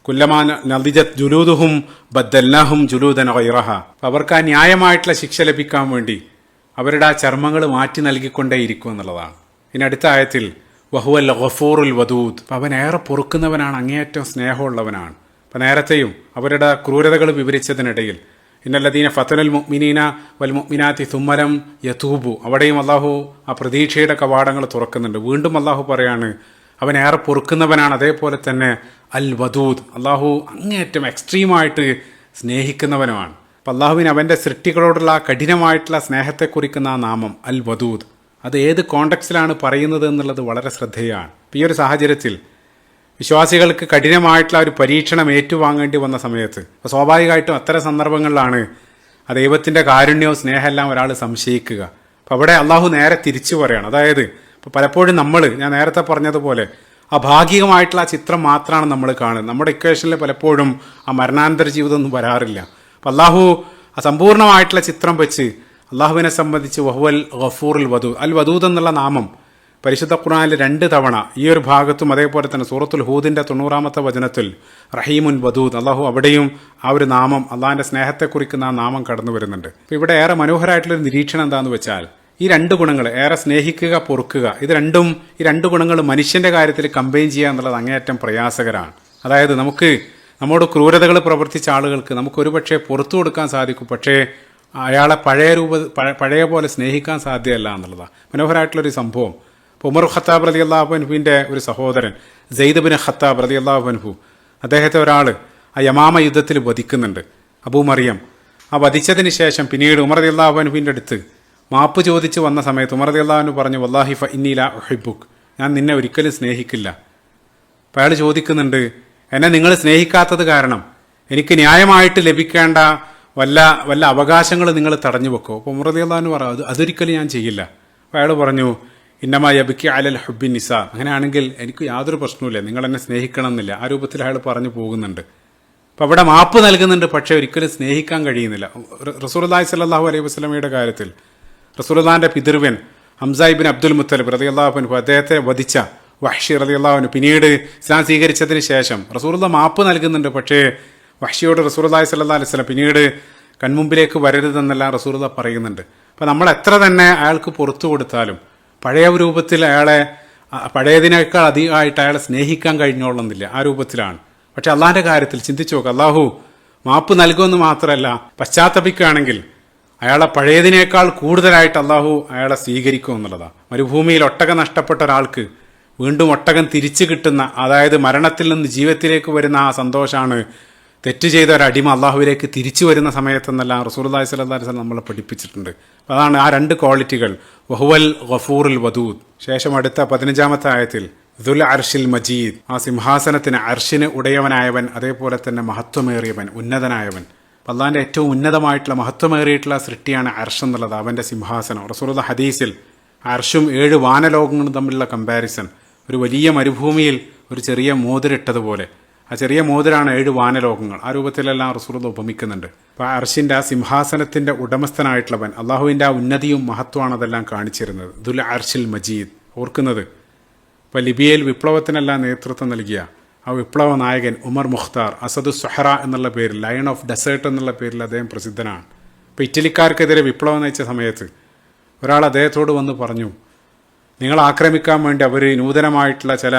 കുല്ലമാ നദിജത് ജുലൂദുഹും ബദ്ദൽനാഹും ജുലൂദൻ ഗൈറഹ, അവർക്ക് ആ ന്യായമായിട്ടുള്ള ശിക്ഷ ലഭിക്കാൻ വേണ്ടി അവരുടെ ആ ചർമ്മങ്ങൾ മാറ്റി നൽകിക്കൊണ്ടേയിരിക്കും എന്നുള്ളതാണ്. ഇനി അടുത്ത ആയത്തിൽ വഹുവൽ ഗഫൂറുൽ വദൂദ്, അവൻ ഏറെ പൊറുക്കുന്നവനാണ്, അങ്ങേയറ്റം സ്നേഹമുള്ളവനാണ്. അപ്പം നേരത്തെയും അവരുടെ ക്രൂരതകൾ വിവരിച്ചതിനിടയിൽ ഇന്നല്ലദീന ഫതനുൽ മുഅ്മിനീന വൽ മുഅ്മിനാത്തി സുമ്മലം യതൂബു, അവിടെയും അള്ളാഹു ആ പ്രതീക്ഷയുടെ കവാടങ്ങൾ തുറക്കുന്നുണ്ട്. വീണ്ടും അള്ളാഹു പറയാണ് അവൻ ഏറെ പൊറുക്കുന്നവനാണ്. അതേപോലെ തന്നെ അൽ വദൂദ്, അള്ളാഹു അങ്ങേയറ്റം എക്സ്ട്രീമായിട്ട് സ്നേഹിക്കുന്നവനുമാണ്. അപ്പം അള്ളാഹുവിന് അവൻ്റെ സൃഷ്ടികളോടുള്ള കഠിനമായിട്ടുള്ള സ്നേഹത്തെ കുറിക്കുന്ന ആ നാമം അൽ വദൂദ് അത് ഏത് കോണ്ടെക്സ്റ്റിലാണ് പറയുന്നത് എന്നുള്ളത് വളരെ ശ്രദ്ധേയമാണ്. ഈ ഒരു സാഹചര്യത്തിൽ വിശ്വാസികൾക്ക് കഠിനമായിട്ടുള്ള ഒരു പരീക്ഷണം ഏറ്റുവാങ്ങേണ്ടി വന്ന സമയത്ത് സ്വാഭാവികമായിട്ടും അത്തരം സന്ദർഭങ്ങളിലാണ് ആ ദൈവത്തിൻ്റെ കാരുണ്യവും സ്നേഹമെല്ലാം ഒരാൾ സംശയിക്കുക. അപ്പം അവിടെ അള്ളാഹു നേരെ തിരിച്ചു പറയാണ്. അതായത് ഇപ്പോൾ പലപ്പോഴും ഞാൻ നേരത്തെ പറഞ്ഞതുപോലെ ആ ഭാഗികമായിട്ടുള്ള ആ ചിത്രം മാത്രമാണ് നമ്മൾ കാണുന്നത്. നമ്മുടെ ഇക്വേഷനിൽ പലപ്പോഴും ആ മരണാനന്തര ജീവിതം ഒന്നും വരാറില്ല. അപ്പം അള്ളാഹു ആ സമ്പൂർണ്ണമായിട്ടുള്ള ചിത്രം വെച്ച് അള്ളാഹുവിനെ സംബന്ധിച്ച് വഹുവൽ ഗഫൂറുൽ വദൂദ്, അൽ വദൂദ് എന്നുള്ള നാമം പരിശുദ്ധ ഖുർആനിൽ 2 തവണ ഈ ഒരു ഭാഗത്തും അതേപോലെ തന്നെ സൂറത്തുൽ ഹൂദിന്റെ 90-ാമത്തെ വചനത്തിൽ റഹീമുൻ വദൂദ്, അള്ളാഹു അവിടെയും ആ ഒരു നാമം അള്ളാഹിന്റെ സ്നേഹത്തെ കുറിക്കുന്ന ആ നാമം കടന്നു വരുന്നുണ്ട്. അപ്പോൾ ഇവിടെ ഏറെ മനോഹരമായിട്ടുള്ളൊരു നിരീക്ഷണം എന്താണെന്ന് വെച്ചാൽ ഈ 2 ഗുണങ്ങൾ ഏറെ സ്നേഹിക്കുക, പൊറുക്കുക, ഈ 2 ഗുണങ്ങൾ മനുഷ്യന്റെ കാര്യത്തിൽ കമ്പൈൻ ചെയ്യുക എന്നുള്ളത് അങ്ങേയറ്റം പ്രയാസകരമാണ്. അതായത് നമ്മോട് ക്രൂരതകൾ പ്രവർത്തിച്ച ആളുകൾക്ക് നമുക്ക് ഒരുപക്ഷെ പുറത്തു കൊടുക്കാൻ സാധിക്കും, പക്ഷേ അയാളെ പഴയ പോലെ സ്നേഹിക്കാൻ സാധ്യമല്ല എന്നുള്ളതാണ് മനോഹരമായിട്ടുള്ളൊരു സംഭവം. ഇപ്പോൾ ഉമർ ഖത്താബ് റളിയല്ലാഹു അൻഹുവിൻ്റെ ഒരു സഹോദരൻ സെയ്ദ് ബിൻ ഖത്താബ് റളിയല്ലാഹു അൻഹു, അദ്ദേഹത്തെ ഒരാൾ ആ യമാമ യുദ്ധത്തിൽ വധിക്കുന്നുണ്ട്, അബൂ മറിയം. ആ വധിച്ചതിന് ശേഷം പിന്നീട് ഉമർ റളിയല്ലാഹു അൻഹുവിൻ്റെ അടുത്ത് മാപ്പ് ചോദിച്ച് വന്ന സമയത്ത് ഉമർ റളിയല്ലാഹു അൻഹു പറഞ്ഞു, വല്ലാഹി ഫഇന്നീ ലാ ഉഹിബ്ബുക്, ഞാൻ നിന്നെ ഒരിക്കലും സ്നേഹിക്കില്ല. അപ്പോൾ അയാൾ ചോദിക്കുന്നുണ്ട്, എന്നെ നിങ്ങൾ സ്നേഹിക്കാത്തത് കാരണം എനിക്ക് ന്യായമായിട്ട് ലഭിക്കേണ്ട വല്ല അവകാശങ്ങൾ നിങ്ങൾ തടഞ്ഞു വെക്കോ? അപ്പോൾ ഉമർ റളിയല്ലാഹു അൻഹു പറഞ്ഞു, അതൊരിക്കലും ഞാൻ ചെയ്യില്ല. അപ്പോൾ അയാൾ പറഞ്ഞു, ഇന്നമാ യബ്കി അലൽ ഹുബ്ബി നിസാ, അങ്ങനെയാണെങ്കിൽ എനിക്ക് യാതൊരു പ്രശ്നവുമില്ല, നിങ്ങൾ എന്നെ സ്നേഹിക്കണം എന്നില്ല. ആ രൂപത്തിൽ അയാൾ പറഞ്ഞു പോകുന്നുണ്ട്. അപ്പോൾ അവിടെ മാപ്പ് നൽകുന്നുണ്ട്, പക്ഷേ ഒരിക്കലും സ്നേഹിക്കാൻ കഴിയുന്നില്ല. റസൂലുള്ളാഹി സ്വല്ലല്ലാഹു അലൈഹി വസല്ലമയുടെ കാര്യത്തിൽ റസൂലുള്ളാഹിന്റെ പിതൃവ്യൻ ഹംസ ഇബ്നു അബ്ദുൽ മുത്തലിബ് റളിയല്ലാഹു അൻഹു, അദ്ദേഹത്തെ വധിച്ച വഹ്ശി റളിയല്ലാഹു അൻഹു പിന്നീട് ഇസ്ലാം സ്വീകരിച്ചതിന് ശേഷം റസൂലുള്ളാഹി മാപ്പ് നൽകുന്നുണ്ട്. പക്ഷേ വഹ്ശിയോട് റസൂലുള്ളാഹി സ്വല്ലല്ലാഹു അലൈഹി വസല്ലം പിന്നീട് കൺമുമ്പിലേക്ക് വരരുതെന്നെല്ലാം റസൂലുള്ളാഹി പറയുന്നുണ്ട്. അപ്പോൾ നമ്മൾ എത്ര തന്നെ അയാൾക്ക് പുറത്തു കൊടുത്താലും പഴയ രൂപത്തിൽ അയാളെ പഴയതിനേക്കാൾ അധികമായിട്ട് അയാളെ സ്നേഹിക്കാൻ കഴിഞ്ഞോളുന്നില്ല. ആ രൂപത്തിലാണ്. പക്ഷെ അള്ളാഹിൻ്റെ കാര്യത്തിൽ ചിന്തിച്ചു നോക്കുക, അള്ളാഹു മാപ്പ് നൽകുമെന്ന് മാത്രമല്ല, പശ്ചാത്തപിക്കുകയാണെങ്കിൽ അയാളെ പഴയതിനേക്കാൾ കൂടുതലായിട്ട് അള്ളാഹു അയാളെ സ്വീകരിക്കും എന്നുള്ളതാണ്. മരുഭൂമിയിൽ ഒട്ടകം നഷ്ടപ്പെട്ട ഒരാൾക്ക് വീണ്ടും ഒട്ടകം തിരിച്ചു കിട്ടുന്ന, അതായത് മരണത്തിൽ നിന്ന് ജീവിതത്തിലേക്ക് വരുന്ന ആ സന്തോഷമാണ് തെറ്റ് ചെയ്ത ഒരു അടിമ അള്ളാഹുവിലേക്ക് തിരിച്ചു വരുന്ന സമയത്തെന്നെല്ലാം റസൂലുള്ളാഹി സ്വല്ലല്ലാഹു അലൈഹി വസല്ലം നമ്മളെ പഠിപ്പിച്ചിട്ടുണ്ട്. അതാണ് ആ രണ്ട് ക്വാളിറ്റികൾ, വഹുവൽ ഗഫൂറുൽ വദൂദ്. ശേഷം അടുത്ത 15-ാമത്തെ ആയത്തിൽ ദുൽ അർഷിൽ മജീദ്, ആ സിംഹാസനത്തിന് അർഷിന് ഉടയവനായവൻ, അതേപോലെ തന്നെ മഹത്വമേറിയവൻ, ഉന്നതനായവൻ. അള്ളാഹിൻ്റെ ഏറ്റവും ഉന്നതമായിട്ടുള്ള മഹത്വമേറിയിട്ടുള്ള സൃഷ്ടിയാണ് അർഷ് എന്നുള്ളത്, അവൻ്റെ സിംഹാസനം. റസൂലുള്ളാഹി ഹദീസിൽ അർഷും 7 വാനലോകങ്ങളും തമ്മിലുള്ള കമ്പാരിസൺ, ഒരു വലിയ മരുഭൂമിയിൽ ഒരു ചെറിയ മോതിരിട്ടതുപോലെ, ആ ചെറിയ മോതിരാണ് 7 വാനലോകങ്ങൾ. ആ രൂപത്തിലെല്ലാം റസൂലുള്ളാഹി ഉപമിക്കുന്നുണ്ട്. അപ്പോൾ ആ അർഷിൻ്റെ ആ സിംഹാസനത്തിൻ്റെ ഉടമസ്ഥനായിട്ടുള്ളവൻ, അള്ളാഹുവിൻ്റെ ആ ഉന്നതിയും മഹത്വമാണ് അതെല്ലാം കാണിച്ചിരുന്നത്. ദുൽ അർഷിൽ മജീദ്. ഓർക്കുന്നത്, ഇപ്പോൾ ലിബിയയിൽ വിപ്ലവത്തിനെല്ലാം നേതൃത്വം നൽകിയ ആ വിപ്ലവ നായകൻ ഉമർ മുഖ്താർ, അസദു സുഹറ എന്നുള്ള പേരിൽ, ലയൺ ഓഫ് ഡെസേർട്ട് എന്നുള്ള പേരിൽ അദ്ദേഹം പ്രസിദ്ധനാണ്. ഇപ്പോൾ ഇറ്റലിക്കാർക്കെതിരെ വിപ്ലവം നയിച്ച സമയത്ത് ഒരാൾ അദ്ദേഹത്തോട് വന്ന് പറഞ്ഞു, നിങ്ങൾ ആക്രമിക്കാൻ വേണ്ടി അവർ നൂതനമായിട്ടുള്ള ചില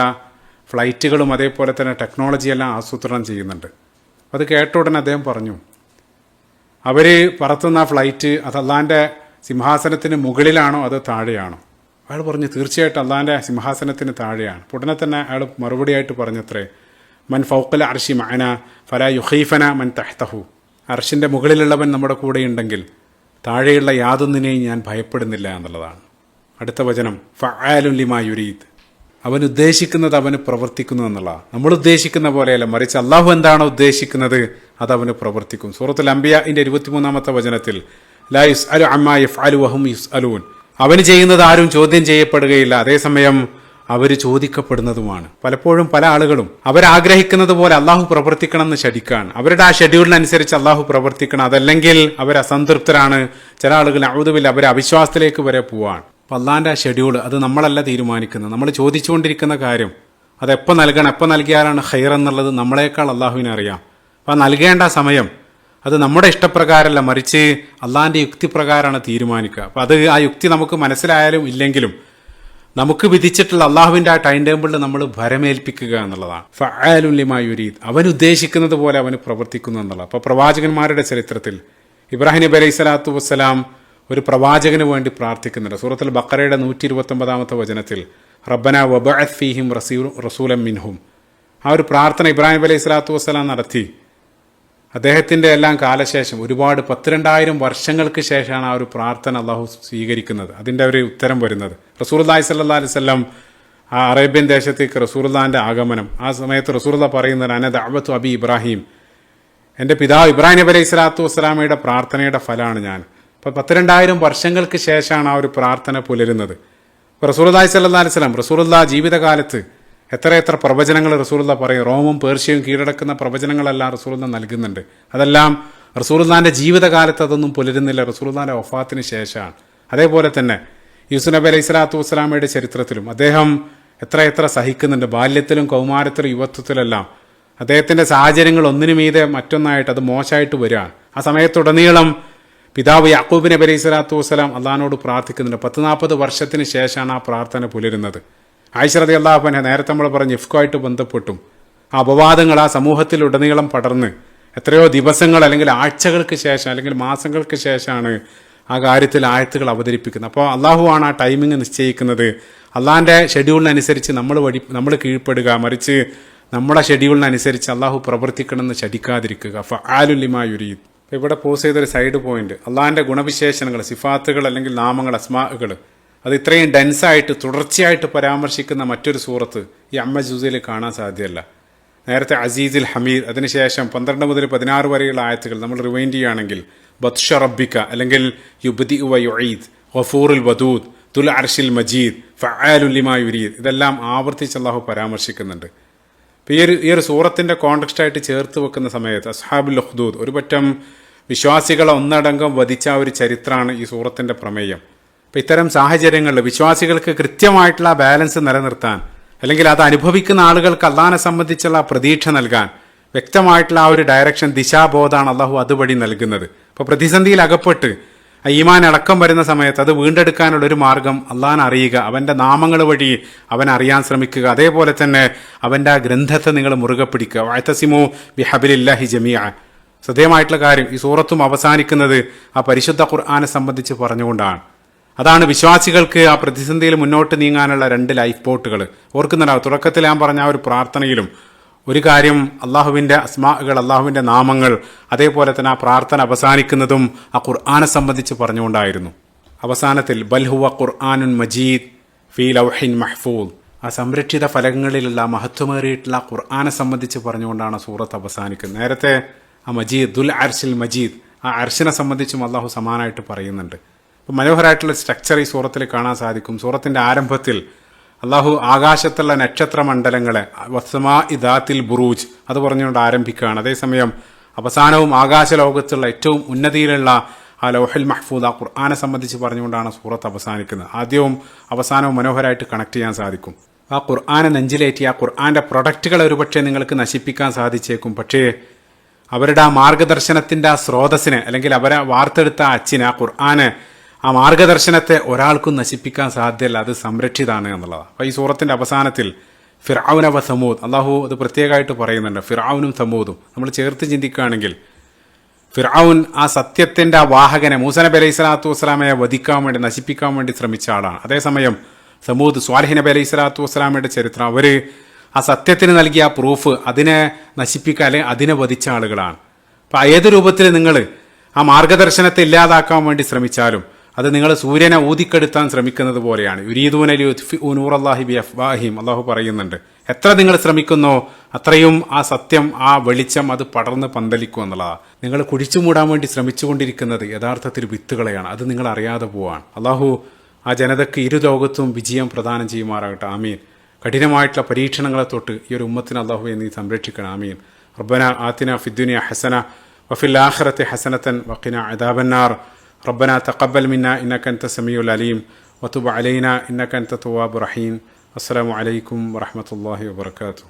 ഫ്ലൈറ്റുകളും അതേപോലെ തന്നെ ടെക്നോളജിയെല്ലാം ആസൂത്രണം ചെയ്യുന്നുണ്ട്. അത് കേട്ട ഉടനെ അദ്ദേഹം പറഞ്ഞു, അവർ പറത്തുന്ന ഫ്ലൈറ്റ് അത് അള്ളാഹിൻ്റെ സിംഹാസനത്തിന് മുകളിലാണോ അതോ താഴെയാണോ? അയാൾ പറഞ്ഞു, തീർച്ചയായിട്ടും അള്ളാഹിൻ്റെ സിംഹാസനത്തിന് താഴെയാണ്. ഉടനെ തന്നെ അയാൾ മറുപടിയായിട്ട് പറഞ്ഞത്രേ, മൻ ഫൗഖൽ അർശി മഅന ഫലാ യുഖീഫന മൻ തഹ്തഹു, അർഷിൻ്റെ മുകളിലുള്ളവൻ നമ്മുടെ കൂടെയുണ്ടെങ്കിൽ താഴെയുള്ള യാതൊന്നിനെയും ഞാൻ ഭയപ്പെടുന്നില്ല എന്നുള്ളതാണ്. അടുത്ത വചനം, ഫഅാലുൻ ലിമാ യുരീദ്, അവൻ ഉദ്ദേശിക്കുന്നത് അവന് പ്രവർത്തിക്കുന്നു എന്നുള്ളതാണ്. നമ്മൾ ഉദ്ദേശിക്കുന്ന പോലെയല്ല, മറിച്ച് അള്ളാഹു എന്താണോ ഉദ്ദേശിക്കുന്നത് അത് അവന് പ്രവർത്തിക്കും. സൂറത്തുൽ അംബിയാഇന്റെ 23-ാമത്തെ വചനത്തിൽ ലാ യുസ്അലു അമ്മാ യഫ്അലു വഹും യുസ്അലൂൻ, അവന് ചെയ്യുന്നത് ആരും ചോദ്യം ചെയ്യപ്പെടുകയില്ല, അതേസമയം അവർ ചോദിക്കപ്പെടുന്നതുമാണ്. പലപ്പോഴും പല ആളുകളും അവരാഗ്രഹിക്കുന്നത് പോലെ അള്ളാഹു പ്രവർത്തിക്കണം എന്ന് ശഠിക്കാണ്. അവരുടെ ആ ഷെഡ്യൂളിനനുസരിച്ച് അള്ളാഹു പ്രവർത്തിക്കണം, അതല്ലെങ്കിൽ അവർ അസംതൃപ്തരാണ്. ചില ആളുകൾ ഔദുബിൽ അവർ അവിശ്വാസത്തിലേക്ക് വരെ പോവാണ്. അപ്പം അള്ളാഹിൻ്റെ ആ ഷെഡ്യൂൾ അത് നമ്മളല്ല തീരുമാനിക്കുന്നത്. നമ്മൾ ചോദിച്ചുകൊണ്ടിരിക്കുന്ന കാര്യം അതെപ്പോൾ നൽകണം, എപ്പോൾ നൽകിയാലാണ് ഖൈർ എന്നുള്ളത് നമ്മളെക്കാൾ അള്ളാഹുവിനെ അറിയാം. അപ്പം നൽകേണ്ട സമയം അത് നമ്മുടെ ഇഷ്ടപ്രകാരമല്ല, മറിച്ച് അള്ളാഹിൻ്റെ യുക്തിപ്രകാരമാണ് തീരുമാനിക്കുക. അപ്പം അത് ആ യുക്തി നമുക്ക് മനസ്സിലായാലും ഇല്ലെങ്കിലും നമുക്ക് വിധിച്ചിട്ടുള്ള അള്ളാഹുവിൻ്റെ ആ ടൈം ടേബിളിൽ നമ്മൾ ഭരമേൽപ്പിക്കുക എന്നുള്ളതാണ്. ഫഅാലുൻ ലിമാ യുരീദ്, അവൻ ഉദ്ദേശിക്കുന്നത് പോലെ അവന് പ്രവർത്തിക്കുന്നു എന്നുള്ളത്. അപ്പോൾ പ്രവാചകന്മാരുടെ ചരിത്രത്തിൽ ഇബ്രാഹിം നബി അലൈഹി സ്വലാത്തു വസ്സലാം ഒരു പ്രവാചകന് വേണ്ടി പ്രാർത്ഥിക്കുന്നുണ്ട്. സൂറത്തുൽ ബഖറയുടെ 129-ാമത്തെ വചനത്തിൽ റബ്ബന വബഅത്ത് ഫീഹിം റസൂലൻ മിൻഹും, ആ ഒരു പ്രാർത്ഥന ഇബ്രാഹിം നബി അലൈഹി സ്വലാത്തു വസ്സലാം നടത്തി. അദ്ദേഹത്തിൻ്റെ എല്ലാം കാലശേഷം ഒരുപാട് 12,000 വർഷങ്ങൾക്ക് ശേഷമാണ് ആ ഒരു പ്രാർത്ഥന അള്ളാഹു സ്വീകരിക്കുന്നത്, അതിൻ്റെ ഒരു ഉത്തരം വരുന്നത്. റസൂലുള്ളാഹി സ്വല്ലല്ലാഹു അലൈഹി വസല്ലം ആ അറേബ്യൻ ദേശത്തേക്ക് റസൂലുള്ളാഹിൻ്റെ ആഗമനം, ആ സമയത്ത് റസൂലുള്ളാഹി പറയുന്നത് അന ദഅവത്തു അബി ഇബ്രാഹിം, എൻ്റെ പിതാവ് ഇബ്രാഹിം നബി അലൈഹി സ്വലാത്തു വസ്സലാമയുടെ പ്രാർത്ഥനയുടെ ഫലമാണ് ഞാൻ. അപ്പോൾ 12,000 വർഷങ്ങൾക്ക് ശേഷമാണ് ആ ഒരു പ്രാർത്ഥന പുലരുന്നത്. ഇപ്പോൾ റസൂലുള്ളാഹി സ്വല്ലല്ലാഹു അലൈഹി വസല്ലം റസൂലുള്ളാഹി ജീവിതകാലത്ത് എത്ര പ്രവചനങ്ങൾ റസൂലുള്ളാഹി പറയും. റോമും പേർഷ്യയും കീഴടക്കുന്ന പ്രവചനങ്ങളെല്ലാം റസൂലുള്ളാഹി നൽകുന്നുണ്ട്. അതെല്ലാം റസൂലുള്ളാഹിൻ്റെ ജീവിതകാലത്ത് അതൊന്നും പുലരുന്നില്ല, റസൂലുള്ളാഹിൻ്റെ വഫാത്തിന് ശേഷമാണ്. അതേപോലെ തന്നെ യൂസുഫ് നബി അലൈഹി സ്വലാത്തു വസ്സലാമയുടെ ചരിത്രത്തിലും അദ്ദേഹം എത്ര സഹിക്കുന്നുണ്ട്. ബാല്യത്തിലും കൗമാരത്തിലും യുവത്വത്തിലെല്ലാം അദ്ദേഹത്തിൻ്റെ സാഹചര്യങ്ങൾ ഒന്നിനു മീതെ മറ്റൊന്നായിട്ട് അത് മോശമായിട്ട് വരികയാണ്. ആ സമയത്തുടനീളം പിതാവ് യാക്കൂബ് നബി അലൈഹി സ്വലാത്തു വസ്സലാം അള്ളാഹിനോട് പ്രാർത്ഥിക്കുന്നുണ്ട്. 40-40 വർഷത്തിന് ശേഷമാണ് ആ പ്രാർത്ഥന പുലരുന്നത്. ആയിഷ റളിയല്ലാഹു അൻഹ നേരത്തെ നമ്മൾ പറഞ്ഞ ഇഫ്കുമായിട്ട് ബന്ധപ്പെട്ടും ആ അപവാദങ്ങൾ ആ സമൂഹത്തിലുടനീളം പടർന്ന് എത്രയോ ദിവസങ്ങൾ അല്ലെങ്കിൽ ആഴ്ചകൾക്ക് ശേഷം അല്ലെങ്കിൽ മാസങ്ങൾക്ക് ശേഷമാണ് ആ കാര്യത്തിൽ ആയത്തുകൾ അവതരിപ്പിക്കുന്നത്. അപ്പോൾ അള്ളാഹു ആണ് ആ ടൈമിങ് നിശ്ചയിക്കുന്നത്. അള്ളാഹിൻ്റെ ഷെഡ്യൂളിനനുസരിച്ച് നമ്മൾ കീഴ്പ്പെടുക, മറിച്ച് നമ്മുടെ ഷെഡ്യൂളിനനുസരിച്ച് അള്ളാഹു പ്രവർത്തിക്കണമെന്ന് ശഠിക്കാതിരിക്കുക. ഫഅാലുൻ ലിമാ യുരീദ്. ഇവിടെ പോസ് ചെയ്തൊരു സൈഡ് പോയിന്റ്, അള്ളാഹിൻ്റെ ഗുണവിശേഷണങ്ങൾ, സിഫാത്തുകൾ അല്ലെങ്കിൽ നാമങ്ങൾ, അസ്മാകൾ, അത് ഇത്രയും ഡെൻസായിട്ട് തുടർച്ചയായിട്ട് പരാമർശിക്കുന്ന മറ്റൊരു സൂറത്ത് ഈ അമ്മ ജുസയിൽ കാണാൻ സാധ്യമല്ല. നേരത്തെ അസീസിൽ ഹമീദ്, അതിനുശേഷം 12 മുതൽ 16 വരെയുള്ള ആയത്തുകൾ നമ്മൾ റിവൈൻഡ് ചെയ്യുകയാണെങ്കിൽ ബത്ഷ റബ്ബിക അല്ലെങ്കിൽ യുബ്ദി വ യുഈദ്, ഗഫൂറുൽ വദൂദ്, ദുൽ അർശിൽ മജീദ്, ഫഅാലുൻ ലിമാ യുരീദ്, ഇതെല്ലാം ആവർത്തിച്ച് അള്ളാഹു പരാമർശിക്കുന്നുണ്ട്. അപ്പോൾ ഈ ഒരു സൂറത്തിൻ്റെ കോണ്ടക്സ്റ്റായിട്ട് ചേർത്ത് വെക്കുന്ന സമയത്ത് അസ്ഹാബുൽ ഉഖ്ദൂദ്, ഒരു പറ്റം വിശ്വാസികളെ ഒന്നടങ്കം വധിച്ച ഒരു ചരിത്രമാണ് ഈ സൂറത്തിൻ്റെ പ്രമേയം. അപ്പോൾ ഇത്തരം സാഹചര്യങ്ങളിൽ വിശ്വാസികൾക്ക് കൃത്യമായിട്ടുള്ള ബാലൻസ് നിലനിർത്താൻ, അല്ലെങ്കിൽ അത് അനുഭവിക്കുന്ന ആളുകൾക്ക് അള്ളാഹിനെ സംബന്ധിച്ചുള്ള പ്രതീക്ഷ നൽകാൻ വ്യക്തമായിട്ടുള്ള ആ ഒരു ഡയറക്ഷൻ, ദിശാബോധമാണ് അള്ളാഹു അതുവഴി നൽകുന്നത്. അപ്പോൾ പ്രതിസന്ധിയിൽ അകപ്പെട്ട് ഈമാൻ അടക്കം വരുന്ന സമയത്ത് അത് വീണ്ടെടുക്കാനുള്ളൊരു മാർഗം അള്ളാഹിനെ അറിയുക, അവൻ്റെ നാമങ്ങൾ വഴി അവൻ അറിയാൻ ശ്രമിക്കുക. അതേപോലെ തന്നെ അവൻ്റെ ആ ഗ്രന്ഥത്തെ നിങ്ങൾ മുറുകെ പിടിക്കുക. വഅതസിമു ബിഹബ്ലില്ലാഹി ജമീഅ. ശ്രദ്ധേയമായിട്ടുള്ള കാര്യം, ഈ സൂറത്തും അവസാനിക്കുന്നത് ആ പരിശുദ്ധ ഖുർആനെ സംബന്ധിച്ച് പറഞ്ഞുകൊണ്ടാണ്. അതാണ് വിശ്വാസികൾക്ക് ആ പ്രതിസന്ധിയിൽ മുന്നോട്ട് നീങ്ങാനുള്ള 2 ലൈഫ് ബോട്ടുകൾ. ഓർക്കുന്നുണ്ടാവും, തുടക്കത്തിൽ ഞാൻ പറഞ്ഞ ആ ഒരു പ്രാർത്ഥനയിലും ഒരു കാര്യം അള്ളാഹുവിൻ്റെ അസ്മാകൾ, അള്ളാഹുവിൻ്റെ നാമങ്ങൾ, അതേപോലെ തന്നെ ആ പ്രാർത്ഥന അവസാനിക്കുന്നതും ആ ഖുർആനെ സംബന്ധിച്ച് പറഞ്ഞുകൊണ്ടായിരുന്നു. അവസാനത്തിൽ ബൽ ഹുവ ഖുർആനുൻ മജീദ് ഫീ ലൗഹിൻ മഹ്ഫൂദ്, ആ സംരക്ഷിത ഫലങ്ങളിലുള്ള മഹത്വമേറിയിട്ടുള്ള ഖുർആനെ സംബന്ധിച്ച് പറഞ്ഞുകൊണ്ടാണ് സൂറത്ത് അവസാനിക്കുന്നത്. നേരത്തെ ആ മജീദ്, ദുൽ അർശിൽ മജീദ്, ആ അർശിനെ സംബന്ധിച്ചും അള്ളാഹു സമാനമായിട്ട് പറയുന്നുണ്ട്. അപ്പോൾ മനോഹരമായിട്ടുള്ള സ്ട്രക്ചർ ഈ സൂറത്തിൽ കാണാൻ സാധിക്കും. സൂറത്തിൻ്റെ ആരംഭത്തിൽ അള്ളാഹു ആകാശത്തുള്ള നക്ഷത്രമണ്ഡലങ്ങളെ വസ്സമാഇ ദാത്തിൽ ബുറൂജ് അത് പറഞ്ഞുകൊണ്ട് ആരംഭിക്കുകയാണ്. അതേസമയം അവസാനവും ആകാശലോകത്തുള്ള ഏറ്റവും ഉന്നതിയിലുള്ള ആ ലൗഹുൽ മഹ്ഫൂദ്, ആ ഖുർആനെ സംബന്ധിച്ച് പറഞ്ഞുകൊണ്ടാണ് സൂറത്ത് അവസാനിക്കുന്നത്. ആദ്യവും അവസാനവും മനോഹരമായിട്ട് കണക്ട് ചെയ്യാൻ സാധിക്കും. ആ ഖുർആനെ നെഞ്ചിലേറ്റി ആ ഖുർആന്റെ പ്രൊഡക്റ്റുകൾ ഒരുപക്ഷെ നിങ്ങൾക്ക് നശിപ്പിക്കാൻ സാധിച്ചേക്കും. പക്ഷേ അവരുടെ ആ മാർഗദർശനത്തിൻ്റെ ആ സ്രോതസ്സിനെ, അല്ലെങ്കിൽ അവരെ വാർത്തെടുത്ത അച്ചിനെ, ആ ഖുർആനെ, ആ മാർഗദർശനത്തെ ഒരാൾക്കും നശിപ്പിക്കാൻ സാധ്യമല്ല. അത് സംരക്ഷിതാണ് എന്നുള്ളതാണ്. അപ്പോൾ ഈ സൂറത്തിൻ്റെ അവസാനത്തിൽ ഫിർഔന വ സമൂദ്, അള്ളാഹു അത് പ്രത്യേകമായിട്ട് പറയുന്നുണ്ട്. ഫിർഔനും സമൂദും നമ്മൾ ചേർത്ത് ചിന്തിക്കുകയാണെങ്കിൽ, ഫിർഔൻ ആ സത്യത്തിൻ്റെ ആ വാഹകനെ മൂസ നബി അലൈഹി സ്വലാത്തു വസ്സലാമയെ വധിക്കാൻ വേണ്ടി, നശിപ്പിക്കാൻ വേണ്ടി ശ്രമിച്ച ആളാണ്. അതേസമയം സമൂദ്, സ്വാലിഹ് നബി അലൈഹി സ്വലാത്തു വസ്സലാമയുടെ ചരിത്രം, അവർ ആ സത്യത്തിന് നൽകിയ ആ പ്രൂഫ് അതിനെ നശിപ്പിക്കാൻ, അല്ലെങ്കിൽ അതിനെ വധിച്ച ആളുകളാണ്. അപ്പം ഏത് രൂപത്തിൽ നിങ്ങൾ ആ മാർഗദർശനത്തെ ഇല്ലാതാക്കാൻ വേണ്ടി ശ്രമിച്ചാലും അത് നിങ്ങൾ സൂര്യനെ ഊതിക്കെടുത്താൻ ശ്രമിക്കുന്നത് പോലെയാണ്. യുരീദൂന ലിയുത്ഫിഉ നൂറല്ലാഹി ബിഅഫ്വാഹിം, അള്ളാഹു പറയുന്നുണ്ട്. എത്ര നിങ്ങൾ ശ്രമിക്കുന്നോ അത്രയും ആ സത്യം, ആ വെളിച്ചം അത് പടർന്ന് പന്തലിക്കും എന്നുള്ളതാണ്. നിങ്ങൾ കുഴിച്ചു മൂടാൻ വേണ്ടി ശ്രമിച്ചുകൊണ്ടിരിക്കുന്നത് യഥാർത്ഥത്തിൽ വിത്തുകളെയാണ്. അത് നിങ്ങൾ അറിയാതെ പോവാണ്. അള്ളാഹു ആ ജനതയ്ക്ക് ഇരു ലോകത്തും വിജയം പ്രദാനം ചെയ്യുമാറാകട്ടെ. ആമീൻ. കഠിനമായിട്ടുള്ള പരീക്ഷണങ്ങളെ തൊട്ട് ഈ ഒരു ഉമ്മത്തിന് അള്ളാഹു നീ സംരക്ഷിക്കണം. ആമീൻ. റബ്ബന ആതിന ഫിദ്ദുനിയ ഹസന വഫിൽ ആഖിറതി ഹസനതൻ വഖിന അദാബന്നാർ. ربنا تقبل منا إنك أنت السميع العليم وتب علينا إنك أنت التواب الرحيم. السلام عليكم ورحمة الله وبركاته.